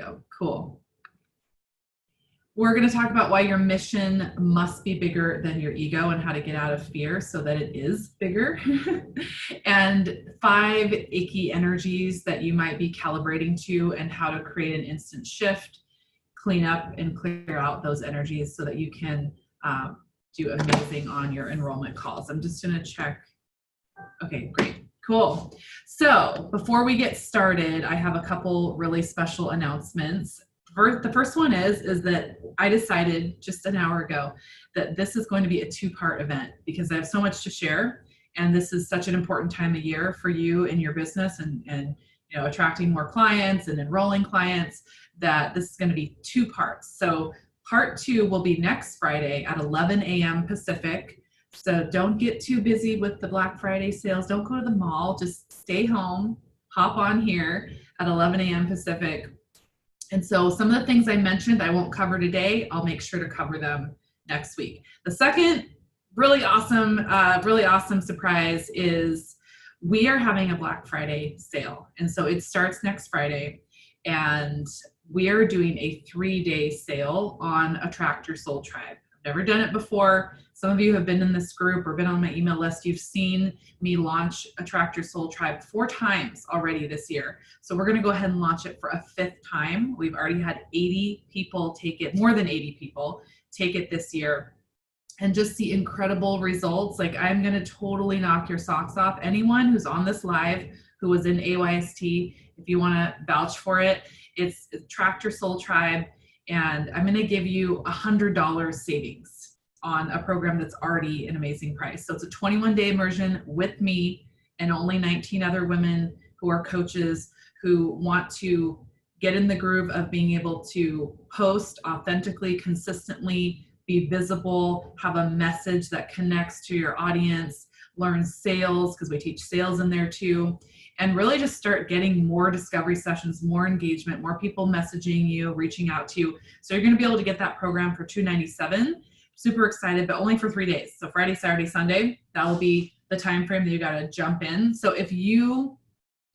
go. Cool. We're going to talk about why your mission must be bigger than your ego and how to get out of fear so that it is bigger. And 5 icky energies that you might be calibrating to and how to create an instant shift, clean up and clear out those energies so that you can do amazing on your enrollment calls. I'm just going to check. Okay, great. Cool. So before we get started, I have a couple really special announcements. The first one is that I decided just an hour ago that this is going to be a 2-part event because I have so much to share, and this is such an important time of year for you in your business and you know, attracting more clients and enrolling clients, that this is going to be 2 parts. So part 2 will be next Friday at 11 a.m. Pacific. So don't get too busy with the Black Friday sales. Don't go to the mall. Just stay home, hop on here at 11 a.m. Pacific. And so some of the things I mentioned I won't cover today. I'll make sure to cover them next week. The second really awesome surprise is we are having a Black Friday sale. And so it starts next Friday, and we are doing a 3-day sale on Attract Your Soul Tribe. I've never done it before. Some of you have been in this group or been on my email list. You've seen me launch Attract Your Soul Tribe 4 times already this year. So we're going to go ahead and launch it for a 5th time. We've already had 80 people take it, more than 80 people take it this year, and just see incredible results. Like, I'm going to totally knock your socks off. Anyone who's on this live who was in AYST, if you want to vouch for it, it's Attract Your Soul Tribe. And I'm going to give you $100 savings on a program that's already an amazing price. So it's a 21-day immersion with me and only 19 other women who are coaches who want to get in the groove of being able to post authentically, consistently, be visible, have a message that connects to your audience, learn sales, because we teach sales in there too, and really just start getting more discovery sessions, more engagement, more people messaging you, reaching out to you. So you're going to be able to get that program for $297. Super excited, but only for 3 days. So Friday, Saturday, Sunday, that will be the time frame that you got to jump in. So if you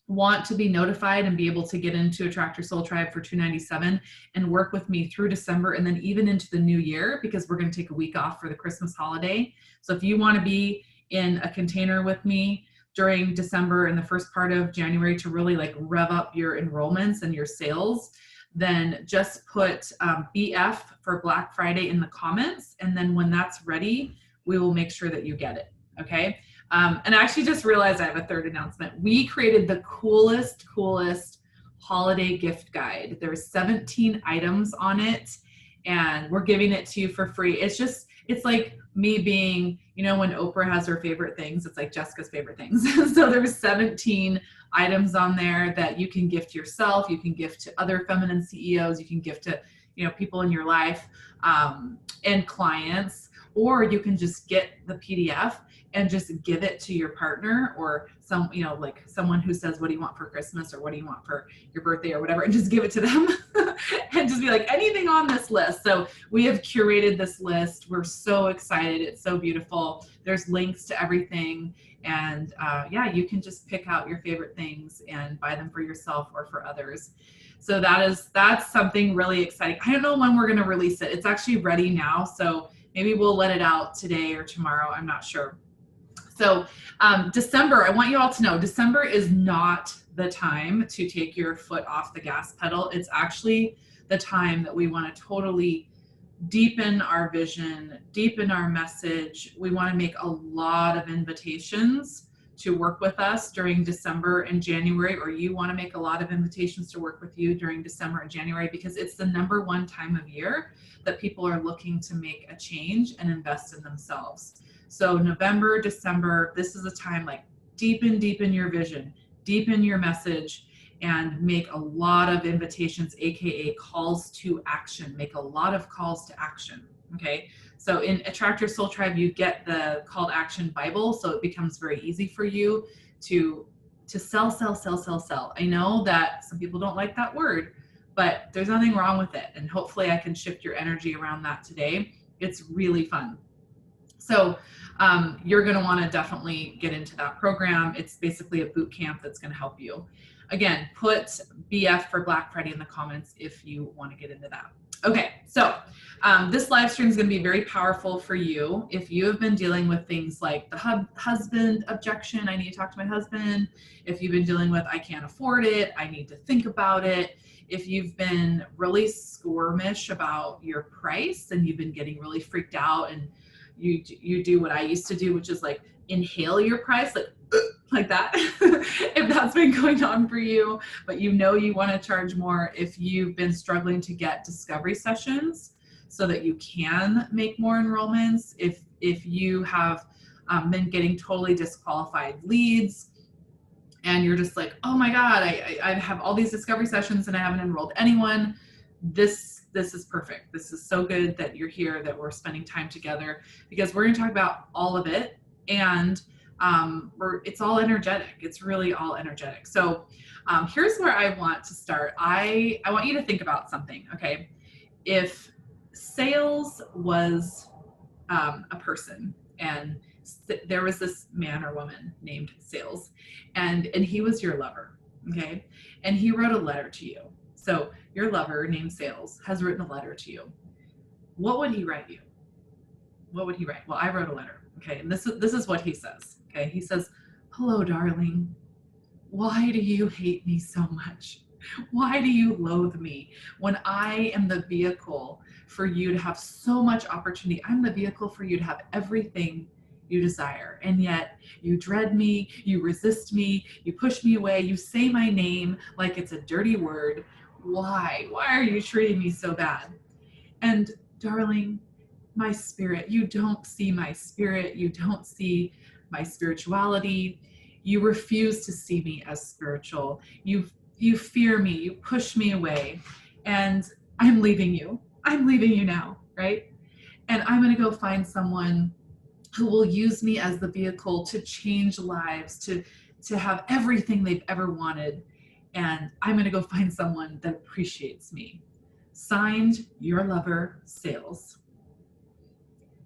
want to be notified and be able to get into Attract Your Soul Tribe for $297 and work with me through December and then even into the new year, because we're going to take a week off for the Christmas holiday. So if you want to be in a container with me during December and the first part of January to really like rev up your enrollments and your sales, then just put BF for Black Friday in the comments. And then when that's ready, we will make sure that you get it, okay? And I actually just realized I have a 3rd announcement. We created the coolest holiday gift guide. There's 17 items on it, and we're giving it to you for free. It's like me being, you know, when Oprah has her favorite things, it's like Jessica's favorite things. So there's 17 items on there that you can gift yourself, you can gift to other feminine CEOs, you can gift to, you know, people in your life and clients, or you can just get the PDF and just give it to your partner or some, you know, like someone who says, what do you want for Christmas or what do you want for your birthday or whatever, and just give it to them and just be like, anything on this list. So we have curated this list. We're so excited. It's so beautiful. There's links to everything. And yeah, you can just pick out your favorite things and buy them for yourself or for others. So that's something really exciting. I don't know when we're going to release it. It's actually ready now. So maybe we'll let it out today or tomorrow. I'm not sure. So December, I want you all to know, December is not the time to take your foot off the gas pedal. It's actually the time that we want to totally deepen our vision, deepen our message. We want to make a lot of invitations to work with us during December and January, or you want to make a lot of invitations to work with you during December and January, because it's the #1 time of year that people are looking to make a change and invest in themselves. So November, December, this is a time like deepen your vision, deepen your message, and make a lot of invitations, AKA calls to action. Make a lot of calls to action, okay? So in Attract Your Soul Tribe, you get the call to action Bible, so it becomes very easy for you to sell. I know that some people don't like that word, but there's nothing wrong with it. And hopefully I can shift your energy around that today. It's really fun. So you're going to want to definitely get into that program. It's basically a boot camp that's going to help you. Again, put BF for Black Friday in the comments if you want to get into that. Okay, so this live stream is going to be very powerful for you if you have been dealing with things like the husband objection, I need to talk to my husband. If you've been dealing with I can't afford it, I need to think about it. If you've been really squeamish about your price and you've been getting really freaked out and you do what I used to do, which is like inhale your price, like that. If that's been going on for you, but you know you want to charge more, if you've been struggling to get discovery sessions so that you can make more enrollments, if you have been getting totally disqualified leads and you're just like, oh my God, I have all these discovery sessions and I haven't enrolled anyone, this is perfect. This is so good that you're here, that we're spending time together, because we're going to talk about all of it. And it's all energetic. It's really all energetic. So here's where I want to start. I want you to think about something. Okay. If sales was a person, and there was this man or woman named Sales, and he was your lover. Okay. And he wrote a letter to you. So your lover named Sales has written a letter to you. What would he write you? What would he write? Well, I wrote a letter. Okay. And this is what he says. Okay. He says, hello, darling. Why do you hate me so much? Why do you loathe me when I am the vehicle for you to have so much opportunity? I'm the vehicle for you to have everything you desire. And yet you dread me, you resist me, you push me away, you say my name like it's a dirty word. Why? Why are you treating me so bad? And darling, my spirit, you don't see my spirit. You don't see my spirituality. You refuse to see me as spiritual. You fear me, you push me away, and I'm leaving you. I'm leaving you now, right? And I'm going to go find someone who will use me as the vehicle to change lives, to have everything they've ever wanted. And I'm going to go find someone that appreciates me. Signed, your lover, Sales.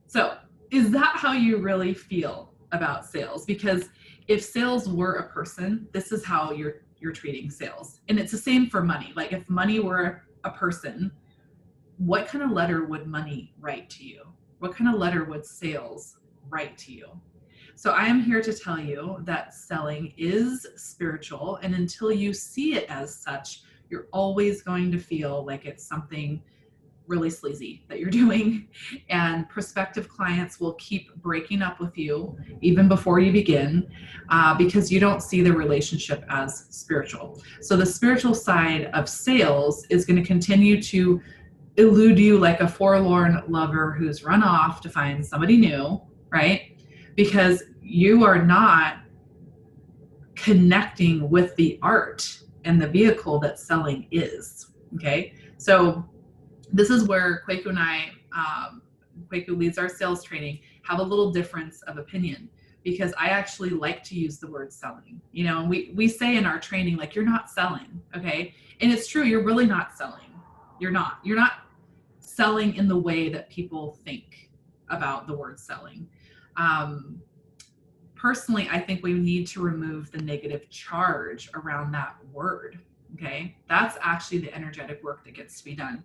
So is that how you really feel about Sales? Because if Sales were a person, this is how you're treating Sales. And it's the same for money. Like if money were a person, what kind of letter would money write to you? What kind of letter would Sales write to you? So I am here to tell you that selling is spiritual, and until you see it as such, you're always going to feel like it's something really sleazy that you're doing. And prospective clients will keep breaking up with you even before you begin because you don't see the relationship as spiritual. So the spiritual side of sales is going to continue to elude you like a forlorn lover who's run off to find somebody new, right? Because you are not connecting with the art and the vehicle that selling is, okay? So this is where Kwaku and I, Kwaku leads our sales training, have a little difference of opinion, because I actually like to use the word selling. You know, we say in our training, like, you're not selling, okay? And it's true, you're really not selling. You're not selling in the way that people think about the word selling. Personally, I think we need to remove the negative charge around that word, okay? That's actually the energetic work that gets to be done.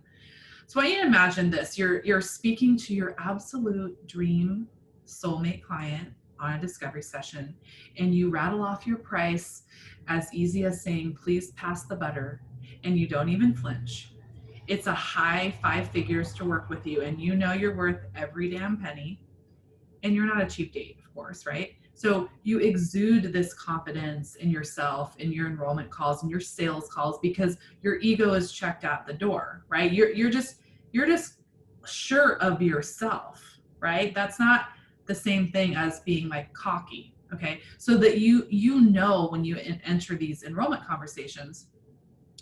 So I want you to imagine this. You're speaking to your absolute dream soulmate client on a discovery session, and you rattle off your price as easy as saying, please pass the butter, and you don't even flinch. It's a high 5 figures to work with you, and you know you're worth every damn penny, and you're not a cheap date, of course, right? So you exude this confidence in yourself, in your enrollment calls and your sales calls, because your ego is checked out the door, right? You're just sure of yourself, right? That's not the same thing as being like cocky, okay? So that you know when you enter these enrollment conversations,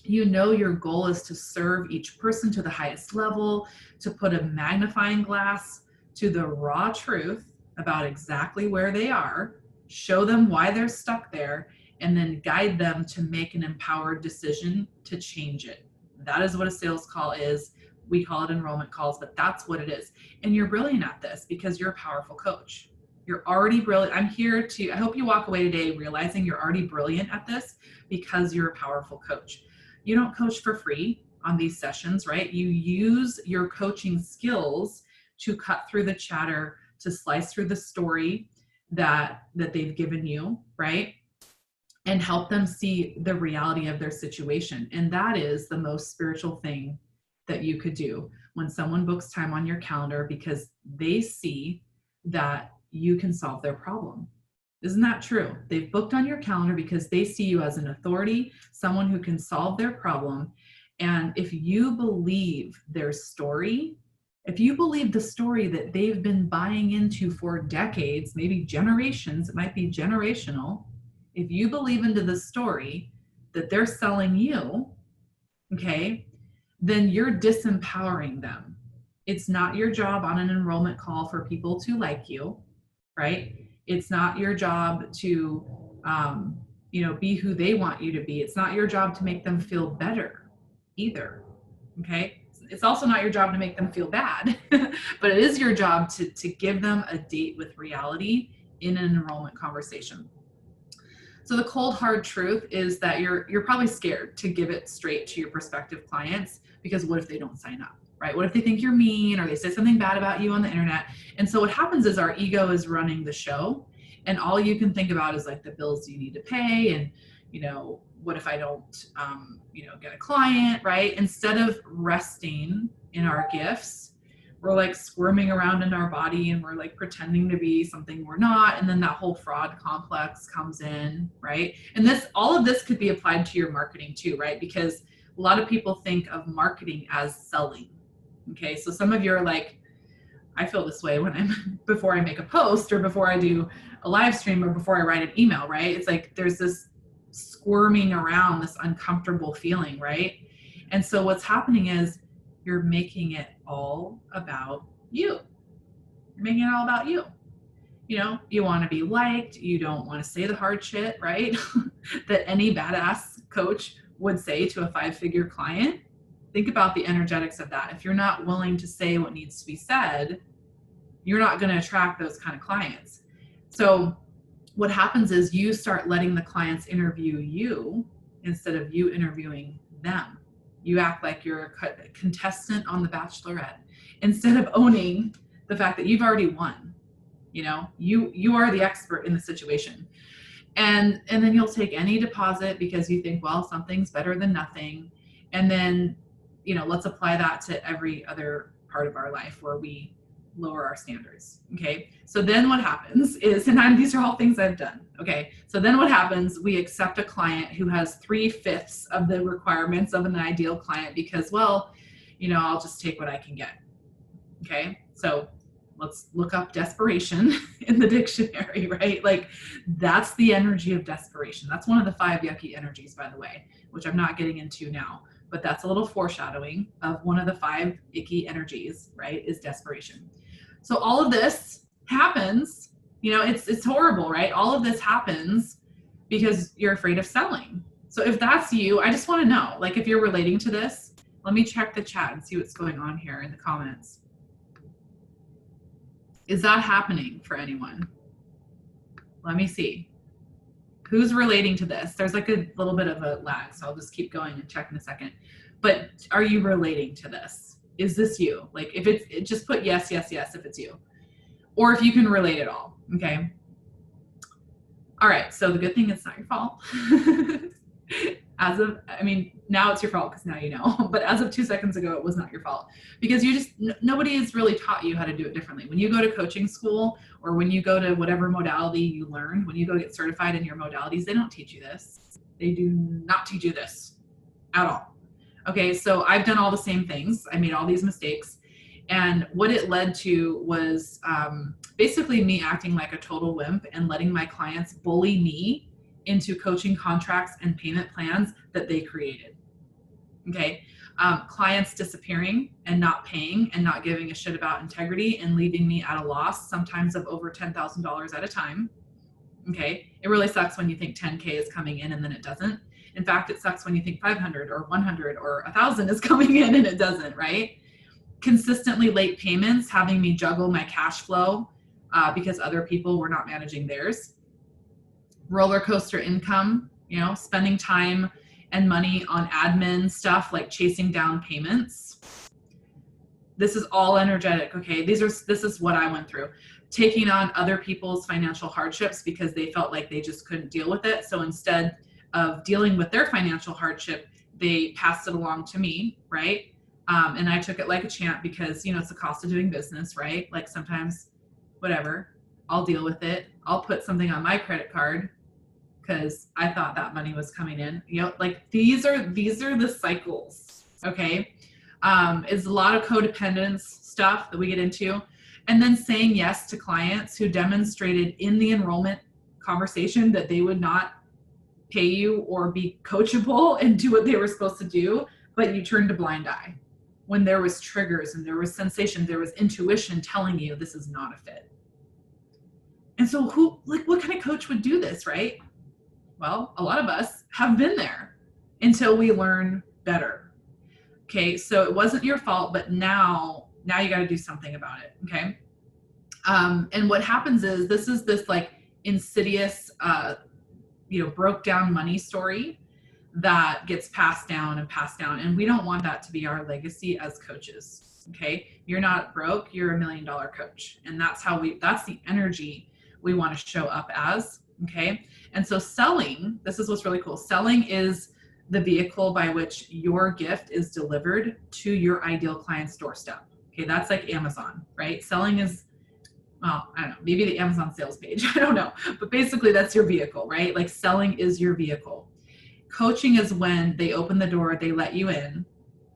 you know your goal is to serve each person to the highest level, to put a magnifying glass to the raw truth about exactly where they are, show them why they're stuck there, and then guide them to make an empowered decision to change it. That is what a sales call is. We call it enrollment calls, but that's what it is. And you're brilliant at this because you're a powerful coach. You're already brilliant. I hope you walk away today realizing you're already brilliant at this because you're a powerful coach. You don't coach for free on these sessions, right? You use your coaching skills to cut through the chatter, to slice through the story that they've given you, right? And help them see the reality of their situation. And that is the most spiritual thing that you could do when someone books time on your calendar, because they see that you can solve their problem. Isn't that true? They've booked on your calendar because they see you as an authority, someone who can solve their problem. And if you believe their story, if you believe the story that they've been buying into for decades, maybe generations, it might be generational. If you believe into the story that they're selling you, okay, then you're disempowering them. It's not your job on an enrollment call for people to like you, right? It's not your job to, be who they want you to be. It's not your job to make them feel better either, okay? It's also not your job to make them feel bad, but it is your job to give them a date with reality in an enrollment conversation. So the cold hard truth is that you're probably scared to give it straight to your prospective clients, because what if they don't sign up, right? What if they think you're mean, or they say something bad about you on the internet? And so what happens is our ego is running the show, and all you can think about is like the bills you need to pay, and what if I don't get a client, right? Instead of resting in our gifts, we're like squirming around in our body, and we're like pretending to be something we're not. And then that whole fraud complex comes in, right? And all of this could be applied to your marketing too, right? Because a lot of people think of marketing as selling. Okay. So some of you are like, I feel this way before I make a post, or before I do a live stream, or before I write an email, right? It's like, there's this squirming around, this uncomfortable feeling, right? And so what's happening is you're making it all about you. You're making it all about you. You want to be liked. You don't want to say the hard shit, right? that any badass coach would say to a 5-figure client. Think about the energetics of that. If you're not willing to say what needs to be said, you're not going to attract those kind of clients. So what happens is you start letting the clients interview you instead of you interviewing them. You act like you're a contestant on The Bachelorette instead of owning the fact that you've already won. You are the expert in the situation. And then you'll take any deposit because you think, well, something's better than nothing. And then, let's apply that to every other part of our life where we lower our standards. Okay. So then what happens is, and these are all things I've done. Okay. So then what happens, we accept a client who has 3/5 of the requirements of an ideal client because, well, I'll just take what I can get. Okay. So let's look up desperation in the dictionary, right? Like, that's the energy of desperation. That's one of the 5 yucky energies, by the way, which I'm not getting into now, but that's a little foreshadowing of one of the 5 icky energies, right? Is desperation. So all of this happens, it's horrible, right? All of this happens because you're afraid of selling. So if that's you, I just want to know, like, if you're relating to this, let me check the chat and see what's going on here in the comments. Is that happening for anyone? Let me see. Who's relating to this? There's like a little bit of a lag, so I'll just keep going and check in a second. But are you relating to this? Is this you? Like, if it's, just put yes, yes, yes if it's you. Or if you can relate at all, okay? All right, so the good thing, it's not your fault. Now it's your fault because now you know. But as of 2 seconds ago, it was not your fault, because nobody has really taught you how to do it differently. When you go to coaching school, or when you go to whatever modality you learn, when you go get certified in your modalities, they don't teach you this. They do not teach you this at all. Okay, so I've done all the same things. I made all these mistakes. And what it led to was basically me acting like a total wimp and letting my clients bully me into coaching contracts and payment plans that they created. Okay. Clients disappearing and not paying and not giving a shit about integrity and leaving me at a loss, sometimes of over $10,000 at a time. Okay. It really sucks when you think 10K is coming in and then it doesn't. In fact, it sucks when you think 500 or 100 or 1,000 is coming in and it doesn't, right? Consistently late payments, having me juggle my cash flow, because other people were not managing theirs. Roller coaster income, you know, spending time and money on admin stuff like chasing down payments. This is all energetic, okay? This is what I went through. Taking on other people's financial hardships because they felt like they just couldn't deal with it. So instead of dealing with their financial hardship, they passed it along to me, right? And I took it like a champ because, you know, it's the cost of doing business, right? Like sometimes, whatever, I'll deal with it. I'll put something on my credit card because I thought that money was coming in. You know, like these are the cycles, okay? It's a lot of codependence stuff that we get into. And then saying yes to clients who demonstrated in the enrollment conversation that they would not pay you or be coachable and do what they were supposed to do, but you turned a blind eye when there was triggers and there was sensation, there was intuition telling you this is not a fit. And so what kind of coach would do this, right? Well, a lot of us have been there until we learn better. Okay, so it wasn't your fault, but now you got to do something about it. Okay. And what happens is this like insidious, broke down money story that gets passed down. And we don't want that to be our legacy as coaches. Okay. You're not broke, you're $1 million coach. And that's the energy we want to show up as. Okay. And so selling, this is what's really cool. Selling is the vehicle by which your gift is delivered to your ideal client's doorstep. Okay, that's like Amazon, right? Selling is, well, I don't know, maybe the Amazon sales page, I don't know. But basically that's your vehicle, right? Like selling is your vehicle. Coaching is when they open the door, they let you in,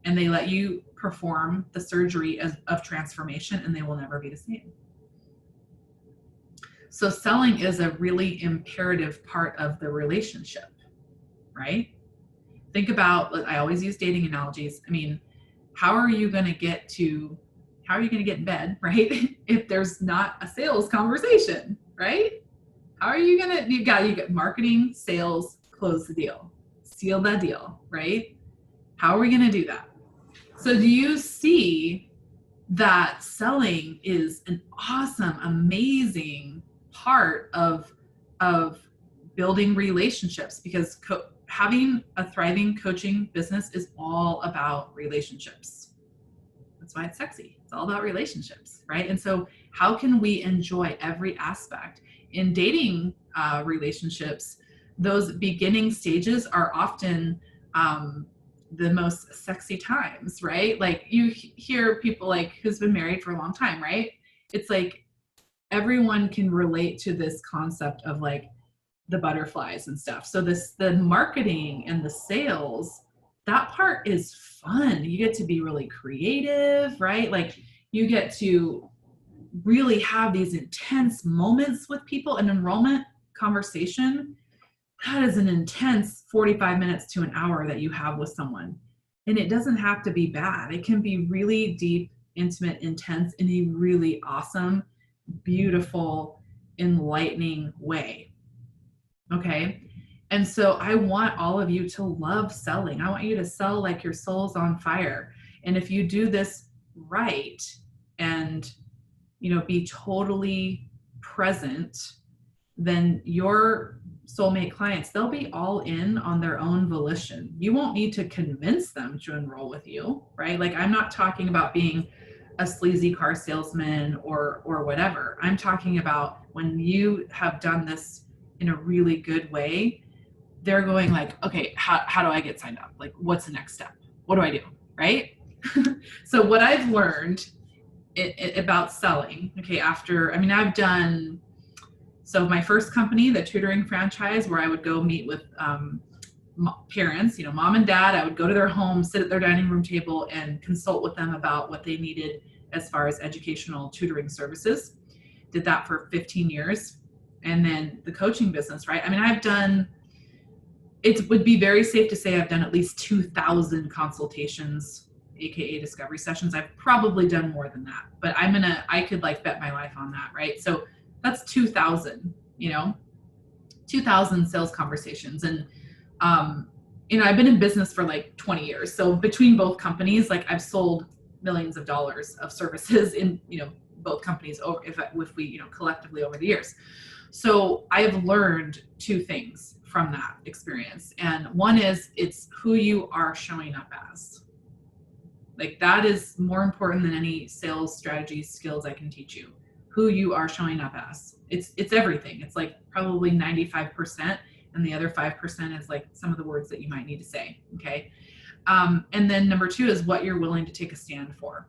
and they let you perform the surgery of transformation, and they will never be the same. So selling is a really imperative part of the relationship, right? Think about, I always use dating analogies. I mean, how are you going to get in bed, right? If there's not a sales conversation, right? How are you going to, you got marketing, sales, close the deal, seal that deal, right? How are we going to do that? So do you see that selling is an awesome, amazing part of building relationships, because having a thriving coaching business is all about relationships. That's why it's sexy. It's all about relationships, right? And so how can we enjoy every aspect? In dating relationships, those beginning stages are often the most sexy times, right? Like you hear people like who's been married for a long time, right? It's like everyone can relate to this concept of like the butterflies and stuff. So the marketing and the sales, that part is fun. You get to be really creative, right? Like you get to really have these intense moments with people. An enrollment conversation, that is an intense 45 minutes to an hour that you have with someone. And it doesn't have to be bad. It can be really deep, intimate, intense in a really awesome, beautiful, enlightening way. Okay. And so I want all of you to love selling. I want you to sell like your soul's on fire. And if you do this right and, be totally present, then your soulmate clients, they'll be all in on their own volition. You won't need to convince them to enroll with you, right? Like I'm not talking about being a sleazy car salesman or whatever. I'm talking about when you have done this in a really good way, they're going like, okay, how do I get signed up? Like, what's the next step? What do I do? Right? So what I've learned about selling, okay, I've done, so my first company, the tutoring franchise, where I would go meet with parents, mom and dad, I would go to their home, sit at their dining room table and consult with them about what they needed as far as educational tutoring services. Did that for 15 years. And then the coaching business, right? It would be very safe to say I've done at least 2,000 consultations, AKA discovery sessions. I've probably done more than that, but I could like bet my life on that, right? So that's 2,000, 2,000 sales conversations. And, I've been in business for like 20 years. So between both companies, like I've sold millions of dollars of services in, both companies over, if we, you know, collectively over the years. So I have learned two things from that experience. And one is it's who you are showing up as. Like that is more important than any sales strategies, skills I can teach you. Who you are showing up as. It's everything. It's like probably 95%, and the other 5% is like some of the words that you might need to say. Okay. And then number two is what you're willing to take a stand for.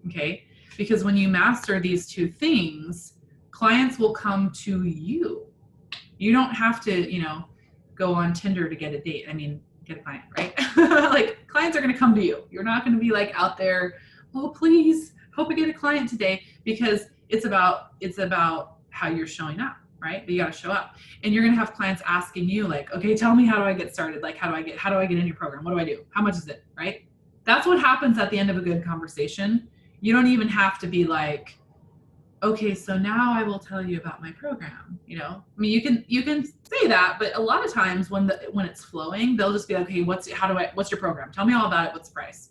Okay. Because when you master these two things, clients will come to you. You don't have to, you know, go on Tinder to get a date. I mean, get a client, right? Like clients are going to come to you. You're not going to be like out there, oh, please hope I get a client today, because it's about how you're showing up, right? But you got to show up, and you're going to have clients asking you like, okay, tell me, how do I get started? Like, how do I get in your program? What do I do? How much is it? Right? That's what happens at the end of a good conversation. You don't even have to be like, okay, so now I will tell you about my program. You know, I mean, you can say that, but a lot of times when it's flowing, they'll just be like, hey, what's your program? Tell me all about it. What's the price?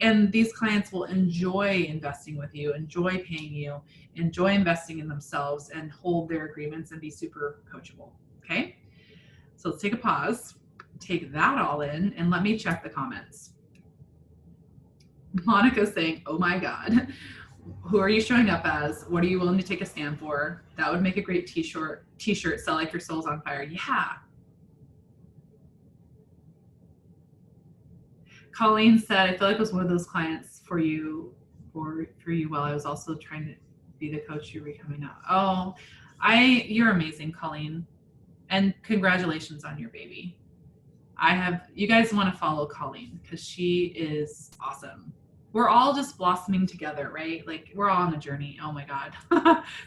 And these clients will enjoy investing with you, enjoy paying you, enjoy investing in themselves, and hold their agreements and be super coachable. Okay. So let's take a pause, take that all in, and let me check the comments. Monica's saying, oh my God. Who are you showing up as? What are you willing to take a stand for? That would make a great t-shirt. Sell like your soul's on fire. Yeah. Colleen said, I feel like I was one of those clients for you while I was also trying to be the coach you're becoming now. Oh, you're amazing, Colleen. And congratulations on your baby. You guys want to follow Colleen because she is awesome. We're all just blossoming together, right? Like we're all on a journey. Oh my God.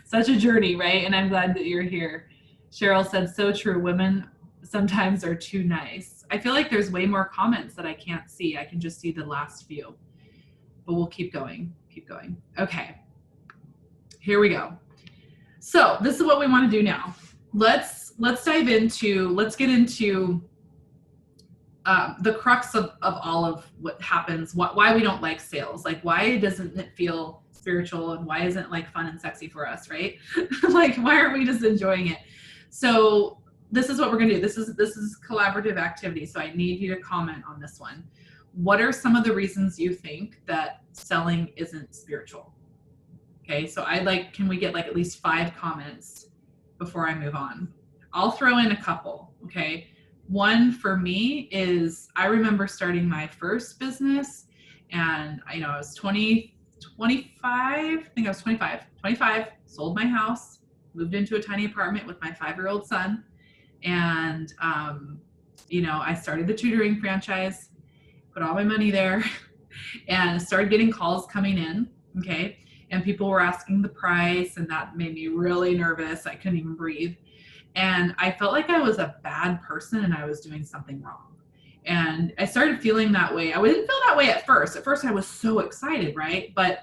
Such a journey, right? And I'm glad that you're here. Cheryl said, so true. Women sometimes are too nice. I feel like there's way more comments that I can't see. I can just see the last few, but we'll keep going. Okay. Here we go. So this is what we want to do now. Let's get into the crux of all of what happens, why we don't like sales, like why doesn't it feel spiritual, and why isn't it like fun and sexy for us, right? Like why aren't we just enjoying it? So this is what we're gonna do. This is collaborative activity. So I need you to comment on this one. What are some of the reasons you think that selling isn't spiritual? Okay, so can we get like at least 5 comments before I move on? I'll throw in a couple, okay? One for me is I remember starting my first business, and I was 25, I think I was 25, sold my house, moved into a tiny apartment with my 5-year-old son. And, I started the tutoring franchise, put all my money there and started getting calls coming in. Okay. And people were asking the price, and that made me really nervous. I couldn't even breathe. And I felt like I was a bad person and I was doing something wrong. And I started feeling that way. I didn't feel that way at first. At first I was so excited, right? But,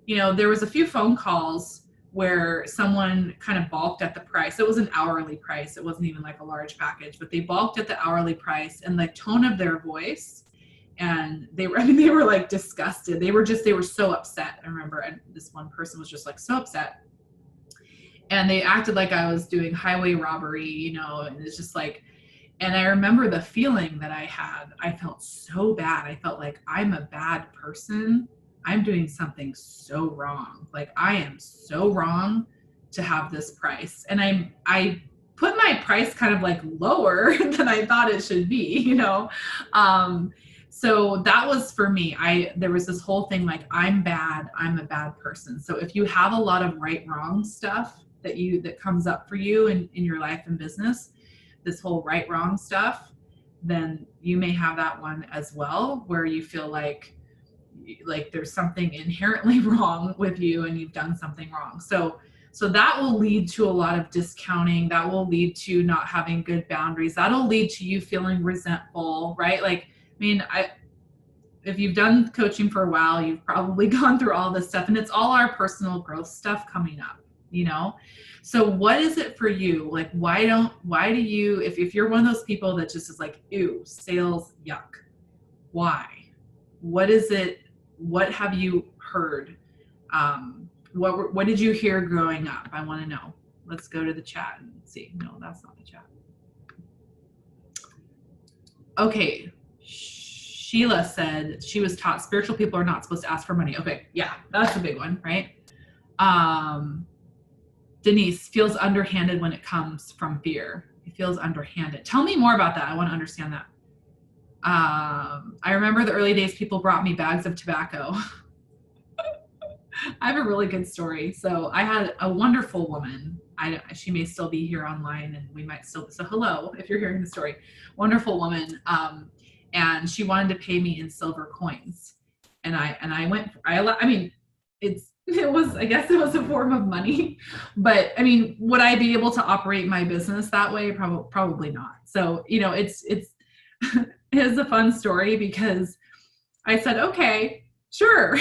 there was a few phone calls where someone kind of balked at the price. It was an hourly price. It wasn't even like a large package, but they balked at the hourly price, and the tone of their voice, and they were like disgusted. They were so upset. I remember, and this one person was just like so upset. And they acted like I was doing highway robbery, and it's just like, and I remember the feeling that I had. I felt so bad. I felt like I'm a bad person. I'm doing something so wrong. Like I am so wrong to have this price. And I put my price kind of like lower than I thought it should be, So that was for me. There was this whole thing like, I'm bad. I'm a bad person. So if you have a lot of right, wrong stuff that comes up for you in your life and business, this whole right, wrong stuff, then you may have that one as well, where you feel like there's something inherently wrong with you and you've done something wrong. So that will lead to a lot of discounting. That will lead to not having good boundaries. That'll lead to you feeling resentful, right? If you've done coaching for a while, you've probably gone through all this stuff, and it's all our personal growth stuff coming up, So what is it for you? Like, why do you, if you're one of those people that just is like, ew, sales, yuck, why? What is it? What have you heard What did you hear growing up? I want to know. Let's go to the chat and see. No, that's not the chat. Okay. Sheila said she was taught spiritual people are not supposed to ask for money. Okay. Yeah, that's a big one, right? Denise feels underhanded when it comes from fear. It feels underhanded. Tell me more about that. I want to understand that. I remember the early days people brought me bags of tobacco. I have a really good story. So I had a wonderful woman. She may still be here online, and we might still. So hello, if you're hearing the story, wonderful woman. And she wanted to pay me in silver coins, and I went. I mean, it was. I guess it was a form of money, but I mean, would I be able to operate my business that way? Probably not. So it's it's a fun story because I said, okay, sure,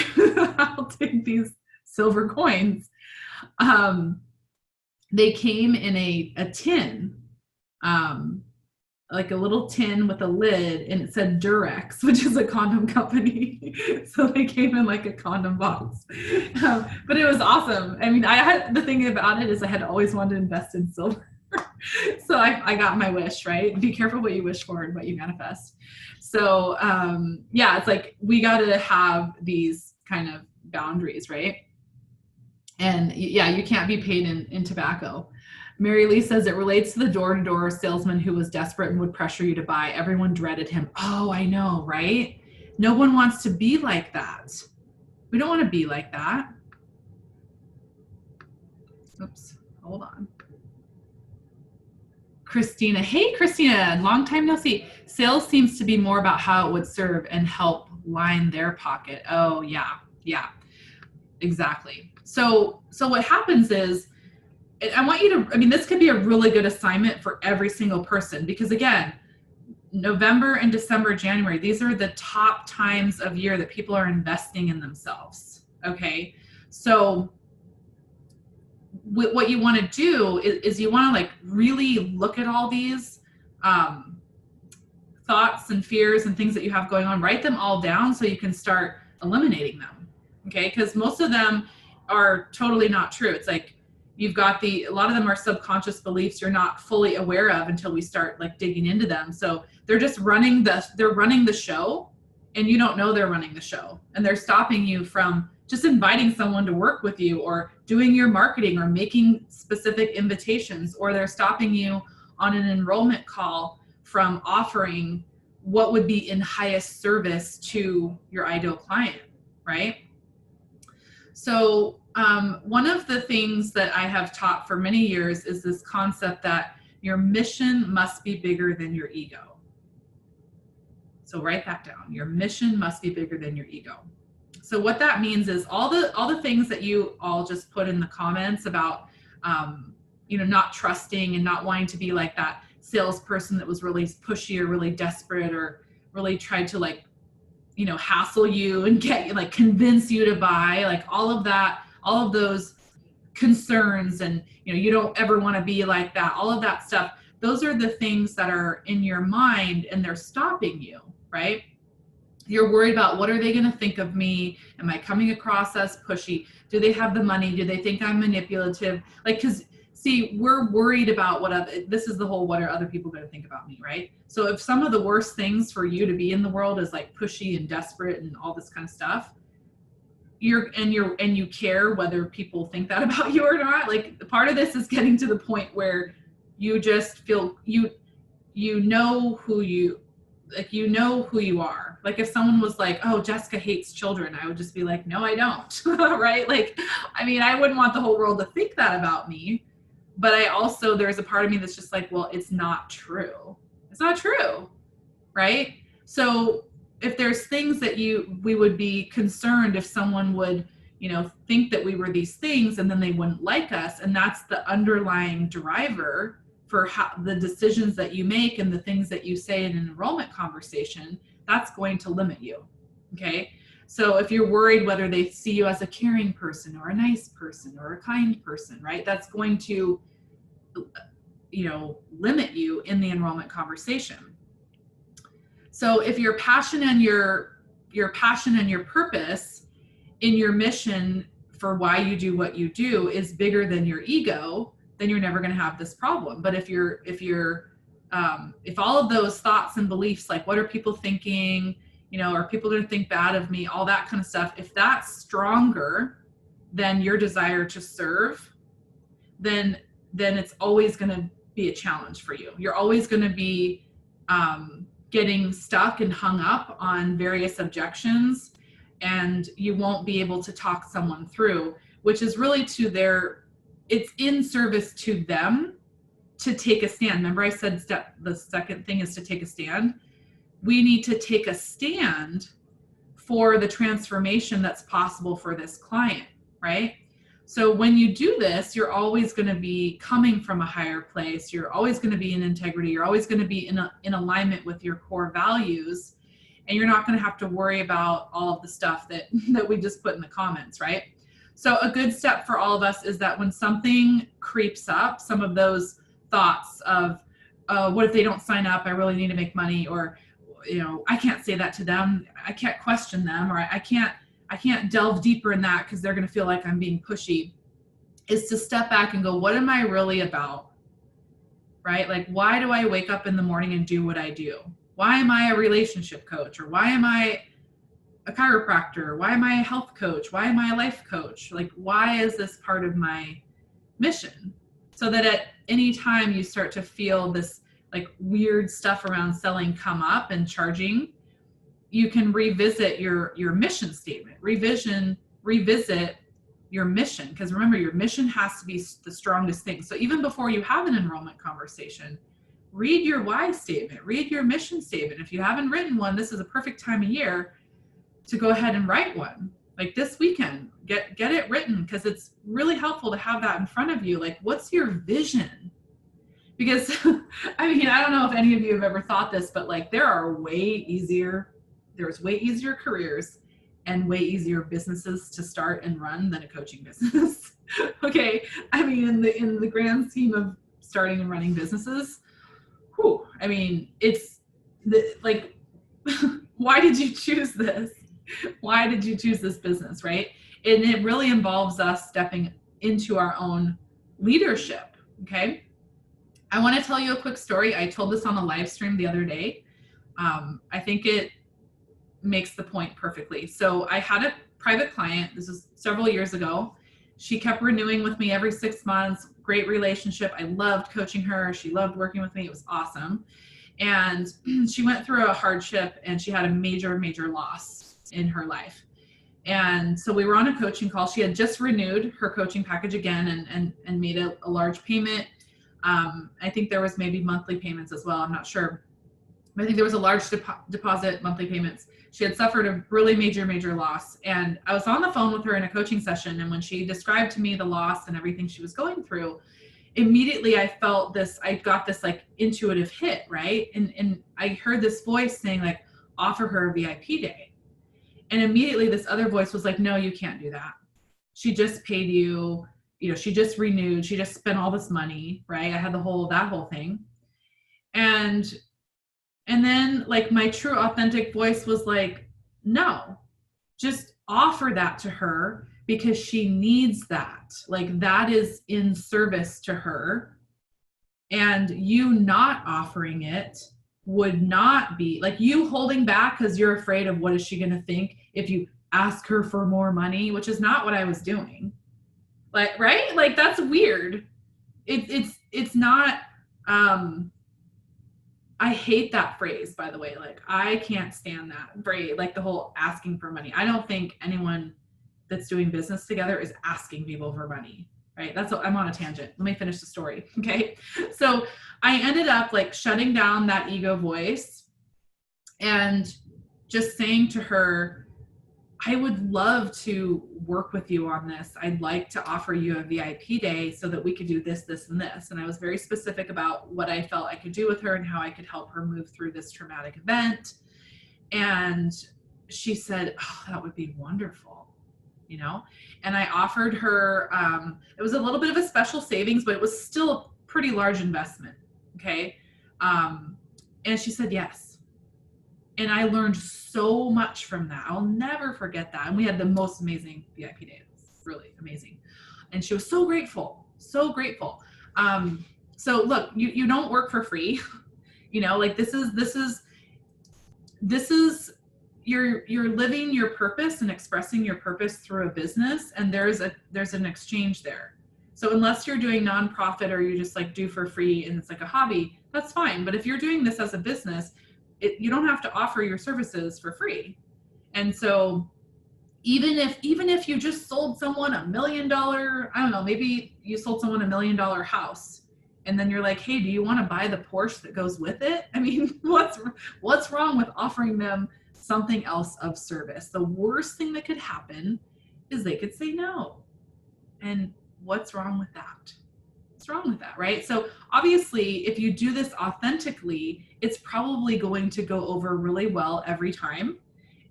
I'll take these silver coins. They came in a tin, like a little tin with a lid, and it said Durex, which is a condom company. So they came in like a condom box. But it was awesome. I mean, the thing about it is I had always wanted to invest in silver. So I got my wish, right? Be careful what you wish for and what you manifest. So yeah, it's like we got to have these kind of boundaries, right? And yeah, you can't be paid in tobacco. Mary Lee says it relates to the door-to-door salesman who was desperate and would pressure you to buy. Everyone dreaded him. Oh, I know, right? No one wants to be like that. We don't want to be like that. Oops, hold on. Christina. Hey, Christina, long time no see. Sales seems to be more about how it would serve and help line their pocket. Oh, yeah, exactly. So what happens is, I want you to, I mean, this could be a really good assignment for every single person because again, November and December, January, these are the top times of year that people are investing in themselves. Okay. So what you want to do is you want to like really look at all these thoughts and fears and things that you have going on, write them all down so you can start eliminating them. Okay. Because most of them are totally not true. It's like, you've got a lot of them are subconscious beliefs you're not fully aware of until we start like digging into them. So they're just running the show and you don't know they're running the show, and they're stopping you from just inviting someone to work with you or doing your marketing or making specific invitations, or they're stopping you on an enrollment call from offering what would be in highest service to your ideal client, right? So one of the things that I have taught for many years is this concept that your mission must be bigger than your ego. So write that down. Your mission must be bigger than your ego. So what that means is all the things that you all just put in the comments about, not trusting and not wanting to be like that salesperson that was really pushy or really desperate or really tried to like, hassle you and get you, like convince you to buy, like all of that, all of those concerns and, you don't ever want to be like that, all of that stuff. Those are the things that are in your mind and they're stopping you, right? You're worried about what are they going to think of me? Am I coming across as pushy? Do they have the money? Do they think I'm manipulative? Like, because see, we're worried about this is the whole, what are other people going to think about me, right? So if some of the worst things for you to be in the world is like pushy and desperate and all this kind of stuff, you care whether people think that about you or not. Like part of this is getting to the point where you just feel you know who you are. Like if someone was like, oh, Jessica hates children, I would just be like, no, I don't. Right? Like, I mean, I wouldn't want the whole world to think that about me. But there's a part of me that's just like, well, it's not true. It's not true. Right? So if there's things that we would be concerned if someone would, think that we were these things and then they wouldn't like us. And that's the underlying driver for the decisions that you make and the things that you say in an enrollment conversation, that's going to limit you. Okay. So if you're worried whether they see you as a caring person or a nice person or a kind person, right? That's going to, limit you in the enrollment conversation. So if your passion and your purpose in your mission for why you do what you do is bigger than your ego, then you're never going to have this problem. But if all of those thoughts and beliefs, like what are people thinking, are people going to think bad of me, all that kind of stuff, if that's stronger than your desire to serve, then it's always going to be a challenge for you. You're always going to be getting stuck and hung up on various objections, and you won't be able to talk someone through, which is really it's in service to them to take a stand. Remember I said the second thing is to take a stand. We need to take a stand for the transformation that's possible for this client, right? So when you do this, you're always going to be coming from a higher place. You're always going to be in integrity. You're always going to be in alignment with your core values. And you're not going to have to worry about all of the stuff that we just put in the comments, right? So a good step for all of us is that when something creeps up, some of those thoughts of, what if they don't sign up? I really need to make money. Or, I can't say that to them. I can't question them, or I can't delve deeper in that because they're going to feel like I'm being pushy, is to step back and go, what am I really about? Right? Like, why do I wake up in the morning and do what I do? Why am I a relationship coach? Or why am I a chiropractor? Why am I a health coach? Why am I a life coach? Like, why is this part of my mission? So that at any time you start to feel this like weird stuff around selling come up and charging, you can revisit your mission statement, revisit your mission. Because remember, your mission has to be the strongest thing. So even before you have an enrollment conversation, read your why statement, read your mission statement. If you haven't written one, this is a perfect time of year to go ahead and write one. Like this weekend, get it written, because it's really helpful to have that in front of you. Like, what's your vision? Because I don't know if any of you have ever thought this, but like there's way easier careers and way easier businesses to start and run than a coaching business. Okay. In the grand scheme of starting and running businesses, it's like, why did you choose this? Why did you choose this business, right? And it really involves us stepping into our own leadership, okay? I want to tell you a quick story. I told this on a live stream the other day. I think it makes the point perfectly. So I had a private client. This was several years ago. She kept renewing with me every 6 months. Great relationship. I loved coaching her. She loved working with me. It was awesome. And she went through a hardship, and she had a major, major loss in her life. And so we were on a coaching call. She had just renewed her coaching package again and made a large payment. I think there was maybe monthly payments as well. I'm not sure. But I think there was a large deposit, monthly payments. She had suffered a really major, major loss. And I was on the phone with her in a coaching session. And when she described to me the loss and everything she was going through, immediately I got this like intuitive hit, right? And I heard this voice saying like, offer her a VIP day. And immediately this other voice was like, no, you can't do that. She just paid you, she just renewed, she just spent all this money, right? I had that whole thing. And then like my true authentic voice was like, no, just offer that to her because she needs that. Like that is in service to her. And you not offering it would not be like you holding back because you're afraid of what is she going to think if you ask her for more money, which is not what I was doing. Like, right? Like that's weird. It's not, I hate that phrase, by the way. Like I can't stand that phrase, like the whole asking for money. I don't think anyone that's doing business together is asking people for money, right? I'm on a tangent. Let me finish the story. Okay. So I ended up like shutting down that ego voice and just saying to her, I would love to work with you on this. I'd like to offer you a VIP day so that we could do this, this, and this. And I was very specific about what I felt I could do with her and how I could help her move through this traumatic event. And she said, oh, that would be wonderful, And I offered her, it was a little bit of a special savings, but it was still a pretty large investment, okay? And she said yes. And I learned so much from that. I'll never forget that. And we had the most amazing VIP day. really amazing. And she was so grateful, so grateful. So look, you don't work for free. You know, like this is you're living your purpose and expressing your purpose through a business, and there's an exchange there. So unless you're doing nonprofit or you just like do for free and it's like a hobby, that's fine. But if you're doing this as a business, you don't have to offer your services for free. And so even if you just sold someone $1 million, I don't know, maybe you sold someone $1 million house, and then you're like, hey, do you want to buy the Porsche that goes with it? I mean, what's wrong with offering them something else of service? The worst thing that could happen is they could say no. And what's wrong with that? What's wrong with that, right? So obviously, if you do this authentically, it's probably going to go over really well every time.